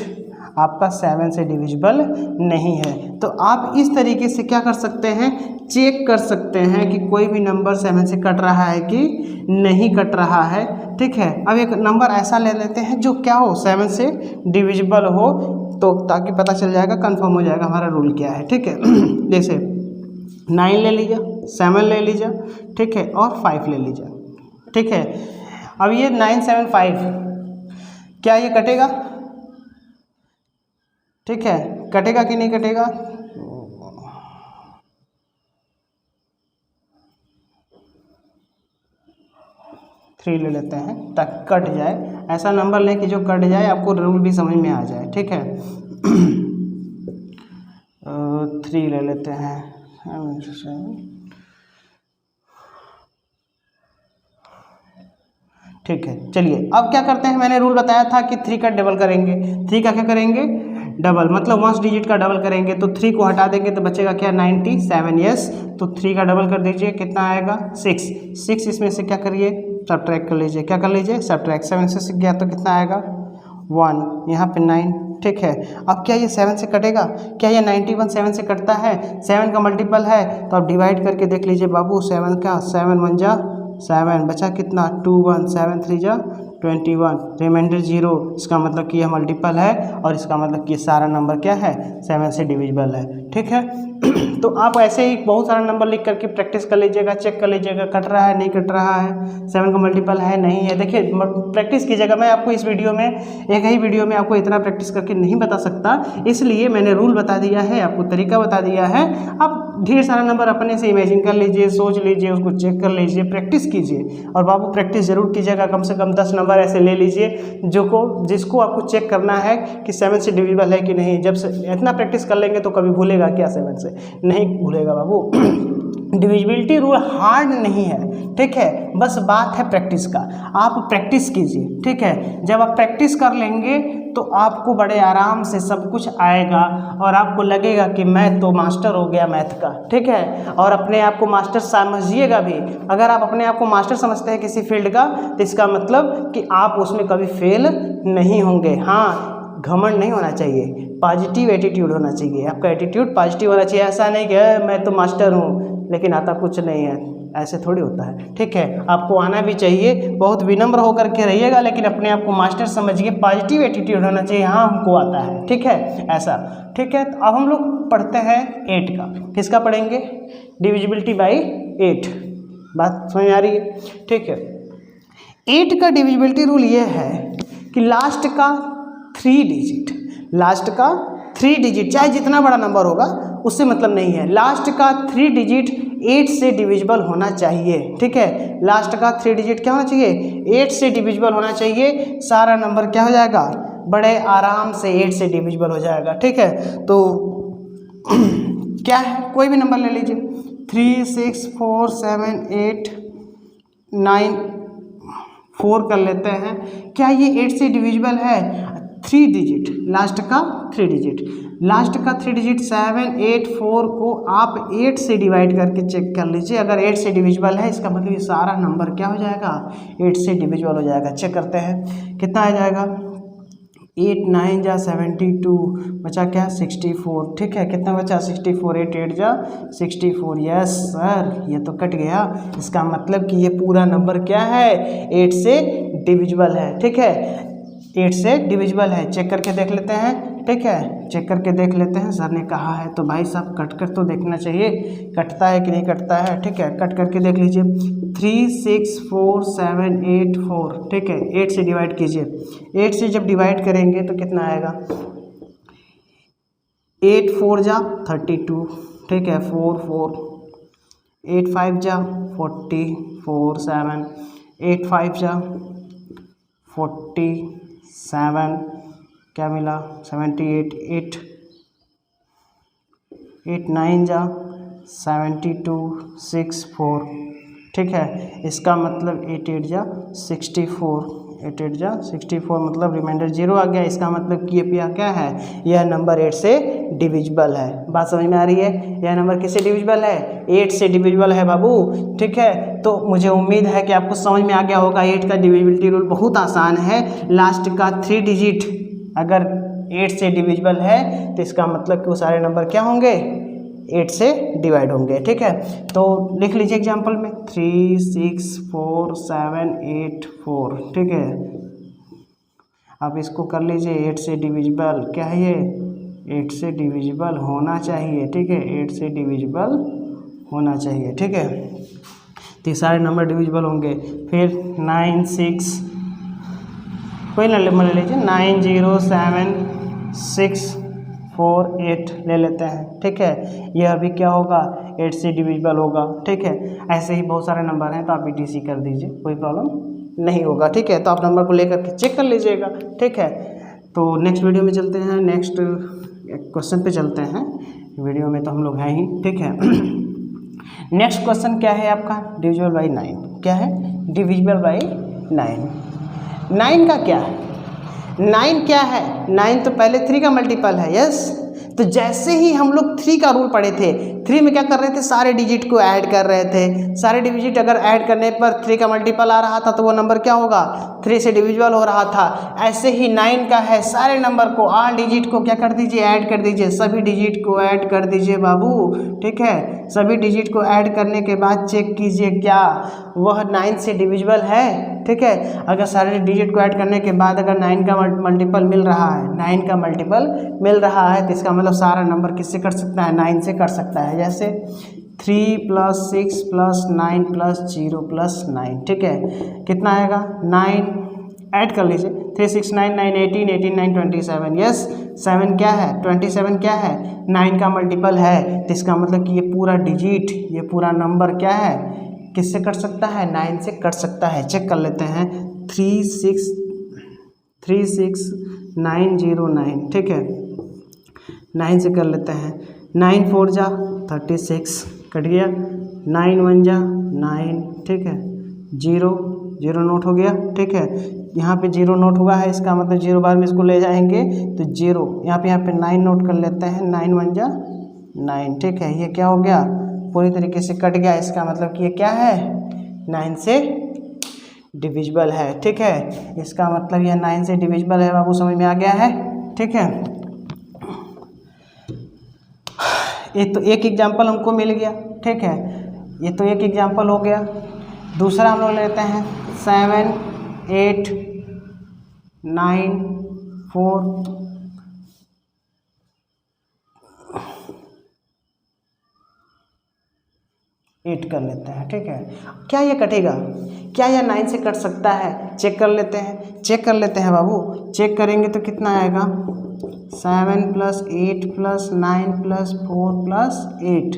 आपका 7 से डिविजिबल नहीं है। तो आप इस तरीके से क्या कर सकते हैं चेक कर सकते हैं कि कोई भी नंबर 7 से कट रहा है कि नहीं कट रहा है, ठीक है। अब एक नंबर ऐसा ले लेते हैं जो क्या हो 7 से डिविजिबल हो, तो ताकि पता चल जाएगा कंफर्म हो जाएगा हमारा रूल क्या है, ठीक है। जैसे 9 ले लीजिए, 7 ले लीजिए, ठीक है, और 5 ले लीजिए, ठीक है। अब ये 975 क्या ये कटेगा, ठीक है, कटेगा कि नहीं कटेगा, 3 ले लेते हैं ताकि कट जाए, ऐसा नंबर लें कि जो कट जाए, आपको रूल भी समझ में आ जाए, ठीक है। 3 ले लेते हैं, ठीक है। चलिए अब क्या करते हैं, मैंने रूल बताया था कि 3 का डबल करेंगे, 3 का क्या करेंगे डबल, मतलब 1 डिजिट का डबल करेंगे, तो 3 को हटा देंगे तो बचेगा क्या 97, यस। तो 3 का डबल कर दीजिए, कितना आएगा 6, इसमें से क्या करिए सब्ट्रैक्ट कर लीजिए, क्या कर लीजिए सब्ट्रैक्ट, 7 से 6 गया तो कितना आएगा 1, यहाँ पे 9, ठीक है। अब क्या ये 7 से कटेगा, क्या ये 91 7 से कटता है, 7 का मल्टीपल है, तो आप डिवाइड करके देख लीजिए बाबू, 7 का 7 1 जा 7 बचा कितना 2 1, 7 3 जा 21, रिमाइंडर 0, इसका मतलब कि यह मल्टीपल है और इसका मतलब कि सारा नंबर क्या है 7 से डिविजिबल है, ठीक है। तो आप ऐसे ही बहुत सारा नंबर लिख करके प्रैक्टिस कर लीजिएगा, चेक कर लीजिएगा कट रहा है नहीं कट रहा है, 7 का मल्टीपल है नहीं है। देखिए प्रैक्टिस कीजिएगा, मैं आपको इस वीडियो में एक ही वीडियो में आपको इतना प्रैक्टिस करके नहीं बता सकता, इसलिए मैंने रूल बता दिया है, आपको तरीका बता दिया है। आप ढेर सारा नंबर अपने से इमेजिन कर लीजिए, सोच लीजिए, उसको चेक कर लीजिए, प्रैक्टिस कीजिए। और बाबू प्रैक्टिस जरूर कीजिएगा, कम से कम 10 नंबर ऐसे ले लीजिए जिसको आपको चेक करना है कि 7 से डिविजिबल है कि नहीं। जब से इतना प्रैक्टिस कर लेंगे तो कभी भूलेगा क्या 7 से? नहीं भूलेगा बाबू। डिविजिबिलिटी रूल हार्ड नहीं है, ठीक है, बस बात है प्रैक्टिस का। आप प्रैक्टिस कीजिए, ठीक है। जब आप प्रैक्टिस कर लेंगे तो आपको बड़े आराम से सब कुछ आएगा और आपको लगेगा कि मैं तो मास्टर हो गया मैथ का, ठीक है। और अपने आप को मास्टर समझिएगा भी। अगर आप अपने आप को मास्टर समझते हैं किसी फील्ड का तो इसका मतलब कि आप उसमें कभी फेल नहीं होंगे। हाँ, घमंड नहीं होना चाहिए, पॉजिटिव एटीट्यूड होना चाहिए। आपका एटीट्यूड पॉजिटिव होना चाहिए। ऐसा नहीं कि मैं तो मास्टर हूँ लेकिन आता कुछ नहीं है, ऐसे थोड़ी होता है, ठीक है। आपको आना भी चाहिए, बहुत विनम्र होकर के रहिएगा, लेकिन अपने आप को मास्टर समझिए, पॉजिटिव एटीट्यूड होना चाहिए। हाँ हमको आता है, ठीक है, ऐसा, ठीक है। तो अब हम लोग पढ़ते हैं 8 का। किसका पढ़ेंगे? Divisibility by 8। बात समझ आ रही है, ठीक है। 8 का डिविजिबिलिटी रूल ये है कि लास्ट का 3 डिजिट चाहे जितना बड़ा नंबर होगा उससे मतलब नहीं है, लास्ट का 3 डिजिट 8 से डिविजिबल होना चाहिए, ठीक है। लास्ट का 3 डिजिट क्या होना चाहिए? 8 से डिविजिबल होना चाहिए। सारा नंबर क्या हो जाएगा? बड़े आराम से 8 से डिविजिबल हो जाएगा, ठीक है। तो क्या है, कोई भी नंबर ले लीजिए, 3 6 4 7 8 9 4 कर लेते हैं। क्या ये 8 से डिविजिबल है? 3 डिजिट, लास्ट का 3 डिजिट 7 8 4 को आप 8 से डिवाइड करके चेक कर लीजिए। अगर 8 से डिविजिबल है इसका मतलब ये सारा नंबर क्या हो जाएगा? 8 से डिविजिबल हो जाएगा। चेक करते हैं कितना आ जाएगा। 8 9 जा 72, बचा क्या? 64, ठीक है। कितना बचा? 64, 8 8 जा 64। यस सर, ये तो कट गया। इसका मतलब कि ये पूरा नंबर क्या है? 8 से डिविजिबल है, ठीक है। 8 से डिविजिबल है। चेक करके देख लेते हैं, ठीक है, चेक करके देख लेते हैं। सर ने कहा है तो भाई साहब कट कर तो देखना चाहिए, कटता है कि नहीं कटता है, ठीक है। कट करके देख लीजिए। 3 6 4 7 8 4, ठीक है। 8 से डिवाइड कीजिए। 8 से जब डिवाइड करेंगे तो कितना आएगा? 8 4 जा 32, ठीक है। 4 4 8 5 जा 40 4 7 8 5 जा 47, क्या मिला? 78 8 8 9 जा 72 6 4, ठीक है। इसका मतलब 8 8 जा 64, 8 8 जा 64 मतलब रिमाइंडर 0 आ गया। इसका मतलब कि ये क्या है? यह नंबर 8 से डिविजिबल है। बात समझ में आ रही है? यह नंबर किससे डिविजिबल है? 8 से डिविजिबल है बाबू, ठीक है। तो मुझे उम्मीद है कि आपको समझ में आ गया होगा। 8 का डिविजिबिलिटी रूल बहुत आसान है। लास्ट का 3 डिजिट अगर 8 से डिविजिबल है तो इसका मतलब कि वो सारे नंबर क्या होंगे? 8 से डिवाइड होंगे, ठीक है। तो लिख लीजिए एग्जाम्पल में 3 6 4 7 8 4, ठीक है। आप इसको कर लीजिए 8 से डिविजिबल, क्या है ये? 8 से डिविजिबल होना चाहिए, ठीक है। 8 से डिविजिबल होना चाहिए, ठीक है। तो ये सारे नंबर डिविजिबल होंगे। फिर 9 6, कोई नंबर ले लीजिए, 9 0 7 6 4 8 ले लेते हैं, ठीक है। यह अभी क्या होगा? 8 से डिविजिबल होगा, ठीक है। ऐसे ही बहुत सारे नंबर हैं तो आप ETC कर दीजिए, कोई प्रॉब्लम नहीं होगा, ठीक है। तो आप नंबर को लेकर के चेक कर लीजिएगा, ठीक है। तो नेक्स्ट वीडियो में चलते हैं, नेक्स्ट क्वेश्चन पे चलते हैं। वीडियो में तो हम लोग हैं ही, ठीक है। नेक्स्ट क्वेश्चन क्या है आपका? Divisible by 9। क्या है? Divisible by 9। 9 का क्या है? 9 क्या है? 9 तो पहले 3 का मल्टीपल है, यस। तो जैसे ही हम लोग 3 का रूल पढ़े थे, 3 में क्या कर रहे थे? सारे डिजिट को ऐड कर रहे थे। सारे डिजिट अगर ऐड करने पर 3 का मल्टीपल आ रहा था तो वो नंबर क्या होगा? 3 से डिविजिबल हो रहा था। ऐसे ही 9 का है, सारे नंबर को, ऑल डिजिट को क्या कर दीजिए? ऐड कर दीजिए। सभी डिजिट को ऐड कर दीजिए बाबू, ठीक है। सभी डिजिट को ऐड करने के बाद चेक कीजिए क्या वह 9 से डिविजिबल है? ठीक है। अगर सारे डिजिट को ऐड करने के बाद अगर 9 का मल्टीपल मिल रहा है, 9 का मल्टीपल मिल रहा है, तो इसका मतलब सारा नंबर किससे कट सकता है, 9 से कट सकता है। जैसे 3 + 6 + 9 + 0 + 9, ठीक है, कितना आएगा 9, ऐड कर लीजिए 3 6 9 9 18 18 9 27, यस 7 क्या है 27 क्या है 9 का मल्टीपल है, तो इसका मतलब कि ये पूरा डिजिट, ये पूरा नंबर क्या है, किससे कट सकता है, 9 से कट सकता है। चेक कर लेते हैं 36909, ठीक है, 9 से कर लेते हैं। 9 4 जा 36 कट गया, 9 1 जा 9, ठीक है, 0 नोट हो गया, ठीक है, यहाँ पे 0 नोट हुआ है, इसका मतलब 0 बार में इसको ले जाएंगे तो 0, यहाँ पे 9 नोट कर लेते हैं, 9 1 जा 9, ठीक है, ये क्या हो गया, पूरी तरीके से कट गया। इसका मतलब कि ये क्या है 9 से डिविजिबल है, ठीक है, इसका मतलब ये 9 से डिविजिबल है। बाबू समझ में आ गया है, ठीक है। ये तो एक एग्जाम्पल हमको मिल गया, ठीक है, ये तो एक एग्जाम्पल हो गया। दूसरा हम लोग लेते हैं 7 8 9 4 8 कर लेते हैं, ठीक है। क्या ये कटेगा, क्या यह 9 से कट सकता है, चेक कर लेते हैं, चेक कर लेते हैं बाबू। चेक करेंगे तो कितना आएगा 7 + 8 + 9 + 4 + 8,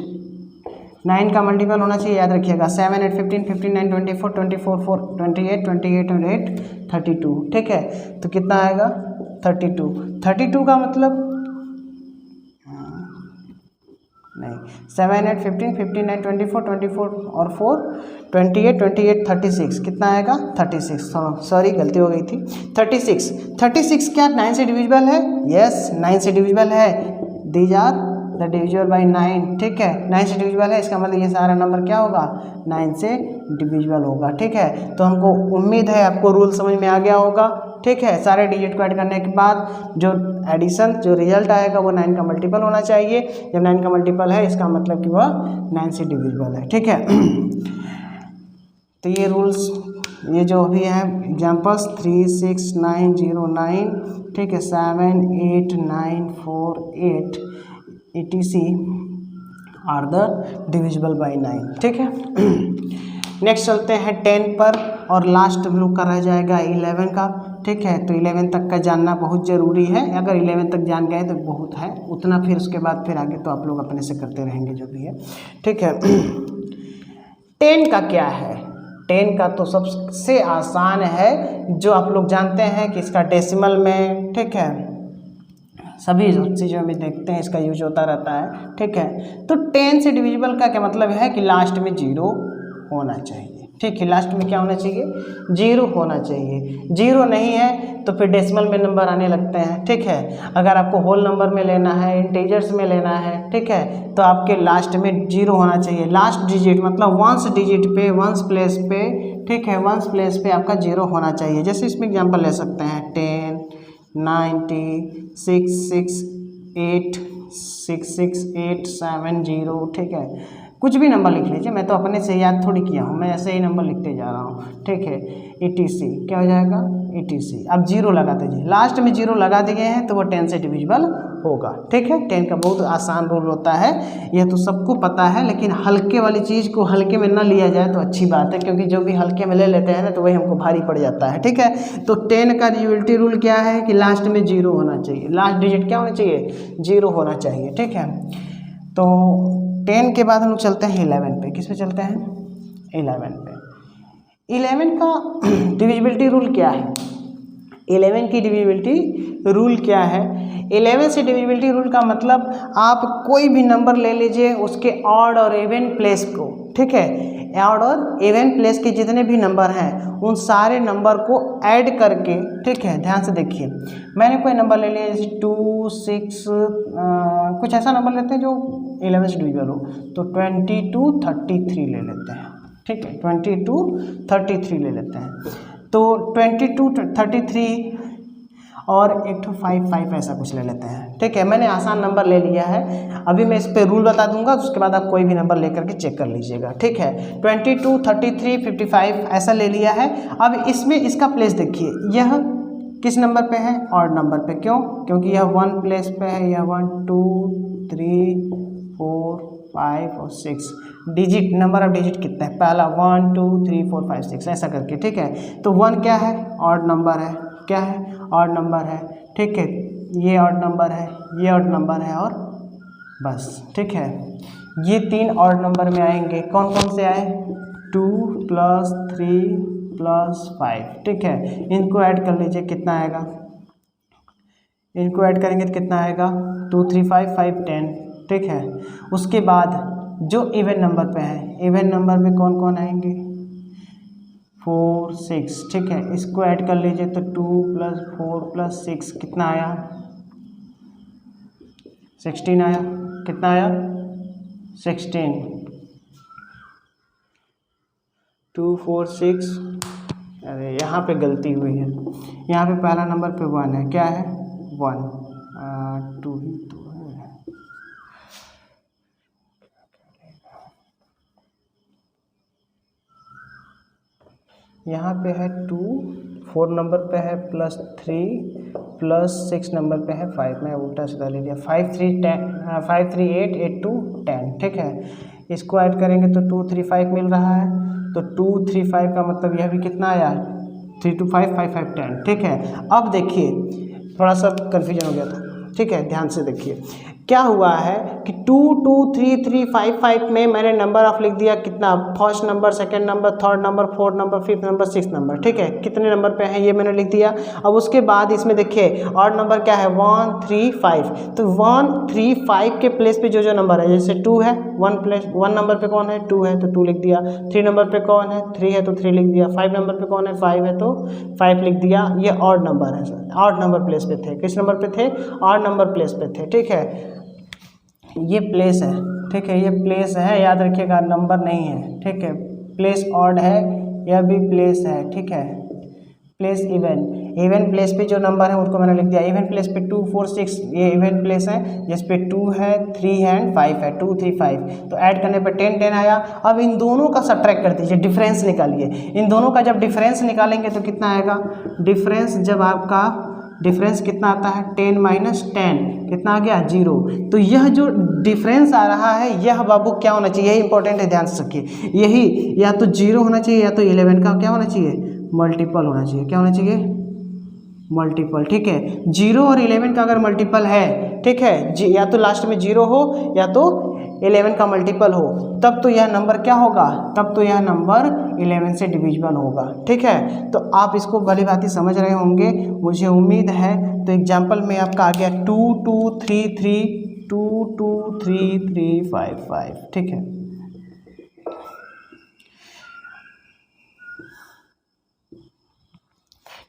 9 का मल्टीपल होना चाहिए, याद रखिएगा। 7 8 15 15 9 24 24 4 28 28 और 8 32, ठीक है, तो कितना आएगा 32। 32 का मतलब नहीं, 7 8 15 15 9 24 24 और 4 28 28 36, कितना आएगा 36, सॉरी गलती हो गई थी, 36। 36 क्या 9 से डिविजिबल है, यस 9 से डिविजिबल है, these are the divisible by 9, ठीक है, 9 से डिविजिबल है, इसका मतलब ये सारा नंबर क्या होगा 9 से डिविजिबल होगा, ठीक है। तो हमको उम्मीद है आपको रूल समझ में आ गया होगा, ठीक है। सारे डिजिट को ऐड करने के बाद जो एडिशन जो रिजल्ट आएगा वो 9 का मल्टीपल होना चाहिए। जब 9 का मल्टीपल है इसका मतलब कि वह 9 से डिविजिबल है, ठीक है। तो ये रूल्स, ये जो भी है एग्जाम्पल्स 3 6 9 0 9, ठीक है, 7 8 9 4 8 etc are the divisible by 9, ठीक है। नेक्स्ट चलते हैं 10 पर, और लास्ट हम लोग का रह जाएगा 11 का, ठीक है। तो 11 तक का जानना बहुत ज़रूरी है, अगर 11 तक जान गए तो बहुत है, उतना फिर उसके बाद फिर आगे तो आप लोग अपने से करते रहेंगे जो भी है, ठीक है। 10 का क्या है, 10 का तो सबसे आसान है, जो आप लोग जानते हैं कि इसका डेसिमल में, ठीक है, सभी चीज़ों में देखते हैं इसका यूज होता रहता है, ठीक है। तो 10 से डिविजिबल का क्या मतलब है कि लास्ट में 0 होना चाहिए, ठीक है, लास्ट में क्या होना चाहिए 0 होना चाहिए। 0 नहीं है तो फिर डेसिमल में नंबर आने लगते हैं, ठीक है। अगर आपको होल नंबर में लेना है, इंटीजर्स में लेना है, ठीक है, तो आपके लास्ट में 0 होना चाहिए। लास्ट डिजिट मतलब वंस डिजिट पे, वंस प्लेस पे, ठीक है, वंस प्लेस पे आपका 0 होना चाहिए। जैसे इसमें एग्जाम्पल ले सकते हैं 10 90 6 6 8 6 6 8 7 0, ठीक है, कुछ भी नंबर लिख लीजिए, मैं तो अपने से याद थोड़ी किया हूँ, मैं ऐसे ही नंबर लिखते जा रहा हूँ, ठीक है। etc क्या हो जाएगा etc, अब 0 लगा दीजिए, लास्ट में 0 लगा दिए हैं तो वो 10 से डिविजिबल होगा, ठीक है। 10 का बहुत आसान रूल होता है, यह तो सबको पता है, लेकिन हल्के वाली चीज़ को हल्के में न लिया जाए तो अच्छी बात है, क्योंकि जो भी हल्के में ले लेते हैं ना तो वही हमको भारी पड़ जाता है, ठीक है। तो 10 का डिविजिबिलिटी रूल क्या है कि लास्ट में 0 होना चाहिए, लास्ट डिजिट क्या होना चाहिए 0 होना चाहिए, ठीक है। तो 10 के बाद हम लोग चलते हैं 11 पे, किस पे चलते हैं 11 पे। 11 का डिविजिबिलिटी रूल क्या है, 11 की डिविजिबिलिटी रूल क्या है। 11 से डिविजिबिलिटी रूल का मतलब आप कोई भी नंबर ले लीजिए, उसके ऑड और इवन प्लेस को, ठीक है, ऑड और इवन प्लेस के जितने भी नंबर हैं उन सारे नंबर को ऐड करके, ठीक है, ध्यान से देखिए, मैंने कोई नंबर ले लिया जैसे 2 6 कुछ ऐसा नंबर लेते हैं जो 11 से डिविजिबल हो, तो 22 33 ले लेते हैं, ठीक है, 22 33 ले लेते हैं। तो 22 33 और एक ठो 5 ऐसा कुछ ले लेते हैं। ठीक है, मैंने आसान नंबर ले लिया है। अभी मैं इस पर रूल बता दूंगा, उसके बाद आप कोई भी नंबर लेकर के चेक कर लीजिएगा। ठीक है, 22, 33, 55 ऐसा ले लिया है। अब इसमें इसका प्लेस देखिए, यह किस नंबर पे है? ऑड नंबर पे। क्यों? क्योंकि यह 1 प्लेस पे है। यह 1 2 3 4 5 और 6 डिजिट, नंबर ऑफ डिजिट कितना है? पहला 1 2 3 4 5 6 ऐसा करके। ठीक है, तो 1 क्या है? ऑड नंबर है। क्या है? ऑड नंबर है। ठीक है, ये ऑड नंबर है, ये ऑड नंबर है, और बस। ठीक है, ये 3 ऑड नंबर में आएंगे। कौन कौन से आए? 2 + 3 + 5। ठीक है, इनको ऐड कर लीजिए, कितना आएगा? इनको ऐड करेंगे तो कितना आएगा? 2 3 5 5 10। ठीक है, उसके बाद जो इवन नंबर पे है, इवन नंबर में कौन कौन आएंगे? 4 6। ठीक है, इसको ऐड कर लीजिए तो 2 + 4 + 6 कितना आया? 16 आया। कितना आया? 16। 2 4 6। अरे यहाँ पे गलती हुई है, यहाँ पे पहला नंबर पे 1 है। क्या है? 1 2 ही तो है। यहाँ पे है 2, 4 नंबर पे है +3 +6 नंबर पे है 5। मैं उल्टा सीधा ले लिया। 5 3 10 5 3 8 8 2 10। ठीक है, इसको ऐड करेंगे तो 2 3 5 मिल रहा है। तो 2 3 5 का मतलब यह भी कितना आया? 3 2 5 5 5 10। ठीक है, अब देखिए थोड़ा सा कन्फ्यूजन हो गया था। ठीक है, ध्यान से देखिए क्या हुआ है कि 2 2 3 3 5 5 में मैंने नंबर ऑफ लिख दिया कितना? First number, second number, third number, fourth number, fifth number, six number. ठीक है, कितने नंबर पे है ये मैंने लिख दिया। अब उसके बाद इसमें देखिए ऑड नंबर क्या है? 1 3 5। तो 1 3 5 के प्लेस पे जो जो नंबर है, जैसे 2 है, 1 नंबर पे कौन है? 2 है तो 2 लिख दिया। 3 नंबर पे कौन है? 3 है तो 3 लिख दिया। 5 नंबर पे कौन है? 5 है तो 5 लिख दिया। ये ऑड नंबर है सर, ऑड नंबर प्लेस पे थे। किस नंबर पे थे? ऑड नंबर प्लेस पे थे। ठीक है, ये प्लेस है। ठीक है, ये प्लेस है, याद रखिएगा, नंबर नहीं है। ठीक है, प्लेस ऑड है, यह भी प्लेस है। ठीक है, प्लेस इवन, इवन प्लेस पे जो नंबर है उनको मैंने लिख दिया। इवन प्लेस पे 2 4 6 ये इवन प्लेस है, जिस पे 2 है 3 है एंड 5 है। 2 3 5 तो ऐड करने पे 10 10 आया। अब इन दोनों का सब्ट्रैक्ट कर दीजिए, डिफरेंस निकालिए। इन दोनों का जब डिफरेंस निकालेंगे तो कितना आएगा? डिफरेंस जब आपका डिफरेंस कितना आता है? 10 - 10 कितना आ गया? 0। तो यह जो डिफरेंस आ रहा है यह बाबू क्या होना चाहिए? यही इंपॉर्टेंट है, ध्यान से रखिए। यही या तो 0 होना चाहिए या तो 11 का क्या होना चाहिए? मल्टीपल होना चाहिए। क्या होना चाहिए? मल्टीपल। ठीक है, 0 और 11 का अगर मल्टीपल है, ठीक है, या तो लास्ट में 0 हो या तो 11 का मल्टीपल हो, तब तो यह नंबर क्या होगा? तब तो यह नंबर 11 से डिविजिबल होगा। ठीक है, तो आप इसको भली भांति समझ रहे होंगे, मुझे उम्मीद है। तो एग्जाम्पल में आपका आ गया 2 2 3 3 2 2 3 3 5 5। ठीक है,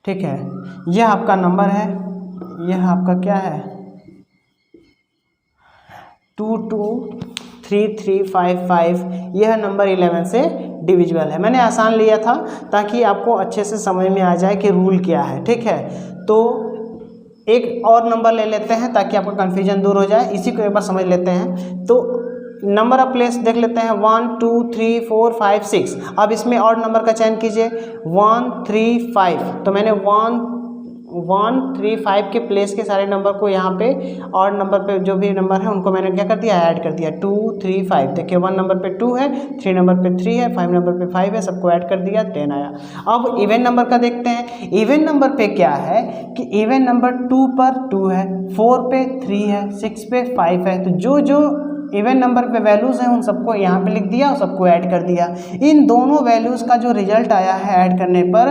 ठीक है, यह आपका नंबर है, यह आपका क्या है? 2 2 3 3 5 5। यह नंबर 11 से डिविजिबल है। मैंने आसान लिया था ताकि आपको अच्छे से समझ में आ जाए कि रूल क्या है। ठीक है, तो एक और नंबर ले लेते हैं ताकि आपका कन्फ्यूजन दूर हो जाए। इसी को एक बार समझ लेते हैं। तो नंबर ऑफ प्लेस देख लेते हैं, 1 2 3 4 5 6। अब इसमें ऑड नंबर का चयन कीजिए, 1 3 5। तो मैंने 1 1 3 5 के प्लेस के सारे नंबर को यहाँ पे ऑड नंबर पे जो भी नंबर है उनको मैंने क्या कर दिया? ऐड कर दिया। 2 3 5। देखिए 1 नंबर पे 2 है, 3 नंबर पे 3 है, 5 नंबर पे 5 है, सबको ऐड कर दिया, 10 आया। अब इवन नंबर का देखते हैं। इवन नंबर पे क्या है कि इवन नंबर 2 पर 2 है, 4 पे 3 है, 6 पे 5 है। तो जो जो इवन नंबर पे वैल्यूज़ हैं उन सबको यहाँ पे लिख दिया और सबको ऐड कर दिया। इन दोनों वैल्यूज़ का जो रिजल्ट आया है ऐड करने पर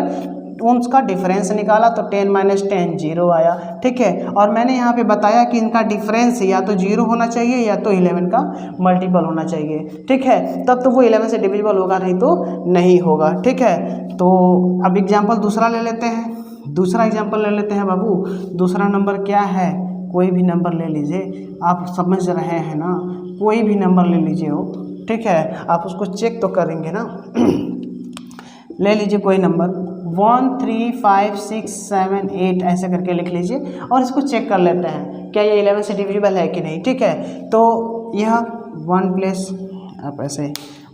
उनका डिफरेंस निकाला तो 10 - 10 0 आया। ठीक है, और मैंने यहाँ पे बताया कि इनका डिफरेंस या तो 0 होना चाहिए या तो 11 का मल्टीपल होना चाहिए। ठीक है, तब तो वो 11 से डिविजिबल होगा, नहीं तो नहीं होगा। ठीक है, तो अब एग्जाम्पल दूसरा ले लेते हैं। दूसरा एग्जाम्पल ले लेते हैं बाबू। दूसरा नंबर क्या है? कोई भी नंबर ले लीजिए, आप समझ रहे हैं ना, कोई भी नंबर ले लीजिए हो। ठीक है, आप उसको चेक तो करेंगे ना। ले लीजिए कोई नंबर 1 3 5 6 7 8 ऐसे करके लिख लीजिए और इसको चेक कर लेते हैं क्या ये 11 से डिविजिबल है कि नहीं। ठीक है, तो यह 1 प्लेस आप ऐसे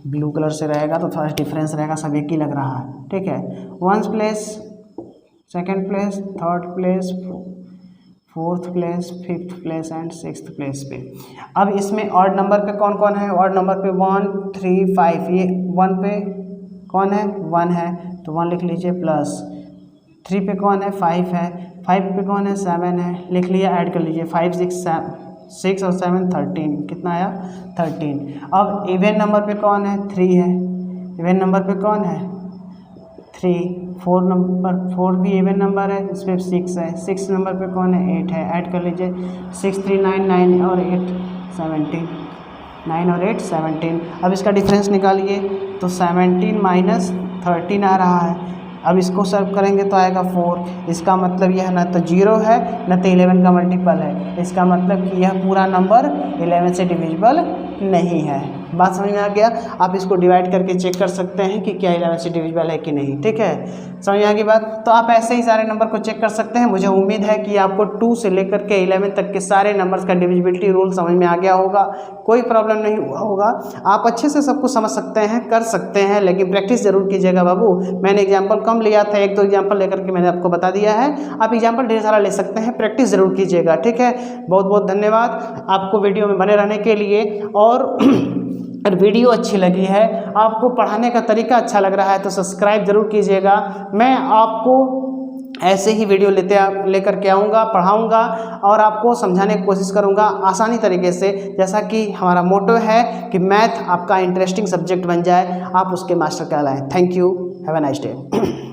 ब्लू कलर से रहेगा तो थोड़ा डिफरेंस रहेगा, सब एक ही लग रहा है। ठीक है, 1 place, second place, third place, fourth place, fifth place and sixth place पे। अब इसमें ऑड नंबर पे कौन कौन है? ऑड नंबर पे 1 3 5, ये 1 पे कौन है? 1 है तो 1 लिख लीजिए, प्लस 3 पे कौन है? 5 है, 5 पे कौन है? 7 है, लिख लिया, ऐड कर लीजिए 5 6 और 7 13, कितना आया? 13। अब इवन नंबर पे कौन है? 3 है, इवन नंबर पे कौन है? 3। 4 नंबर, 4 भी इवन नंबर है, इस पर 6 है, 6 नंबर पे कौन है? 8 है, ऐड कर लीजिए 6 3 9, 9 और 8 17, 9 और 8 17। अब इसका डिफरेंस निकालिए तो 17 माइनस 13 आ रहा है। अब इसको सर्व करेंगे तो आएगा 4। इसका मतलब यह ना तो 0 है ना तो 11 का मल्टीपल है, इसका मतलब कि यह पूरा नंबर 11 से डिविजिबल नहीं है। बात समझ में आ गया? आप इसको डिवाइड करके चेक कर सकते हैं कि क्या 11 से डिविजिबल है कि नहीं। ठीक है, समझ में आ गई बात? तो आप ऐसे ही सारे नंबर को चेक कर सकते हैं। मुझे उम्मीद है कि आपको 2 से लेकर के 11 तक के सारे नंबर्स का डिविजिबिलिटी रूल समझ में आ गया होगा, कोई प्रॉब्लम नहीं हुआ होगा। आप अच्छे से सबको समझ सकते हैं, कर सकते हैं, लेकिन प्रैक्टिस जरूर कीजिएगा बाबू। मैंने एग्जाम्पल कम लिया था, 1-2 एग्जाम्पल लेकर के मैंने आपको बता दिया है। आप एग्जाम्पल ढेर सारा ले सकते हैं, प्रैक्टिस जरूर कीजिएगा। ठीक है, बहुत बहुत धन्यवाद आपको वीडियो में बने रहने के लिए। और अगर वीडियो अच्छी लगी है, आपको पढ़ाने का तरीका अच्छा लग रहा है तो सब्सक्राइब जरूर कीजिएगा। मैं आपको ऐसे ही वीडियो लेकर के आऊँगा, पढ़ाऊँगा और आपको समझाने की कोशिश करूँगा आसानी तरीके से, जैसा कि हमारा मोटो है कि मैथ आपका इंटरेस्टिंग सब्जेक्ट बन जाए, आप उसके मास्टर कहलाएं। Thank you, have a nice day.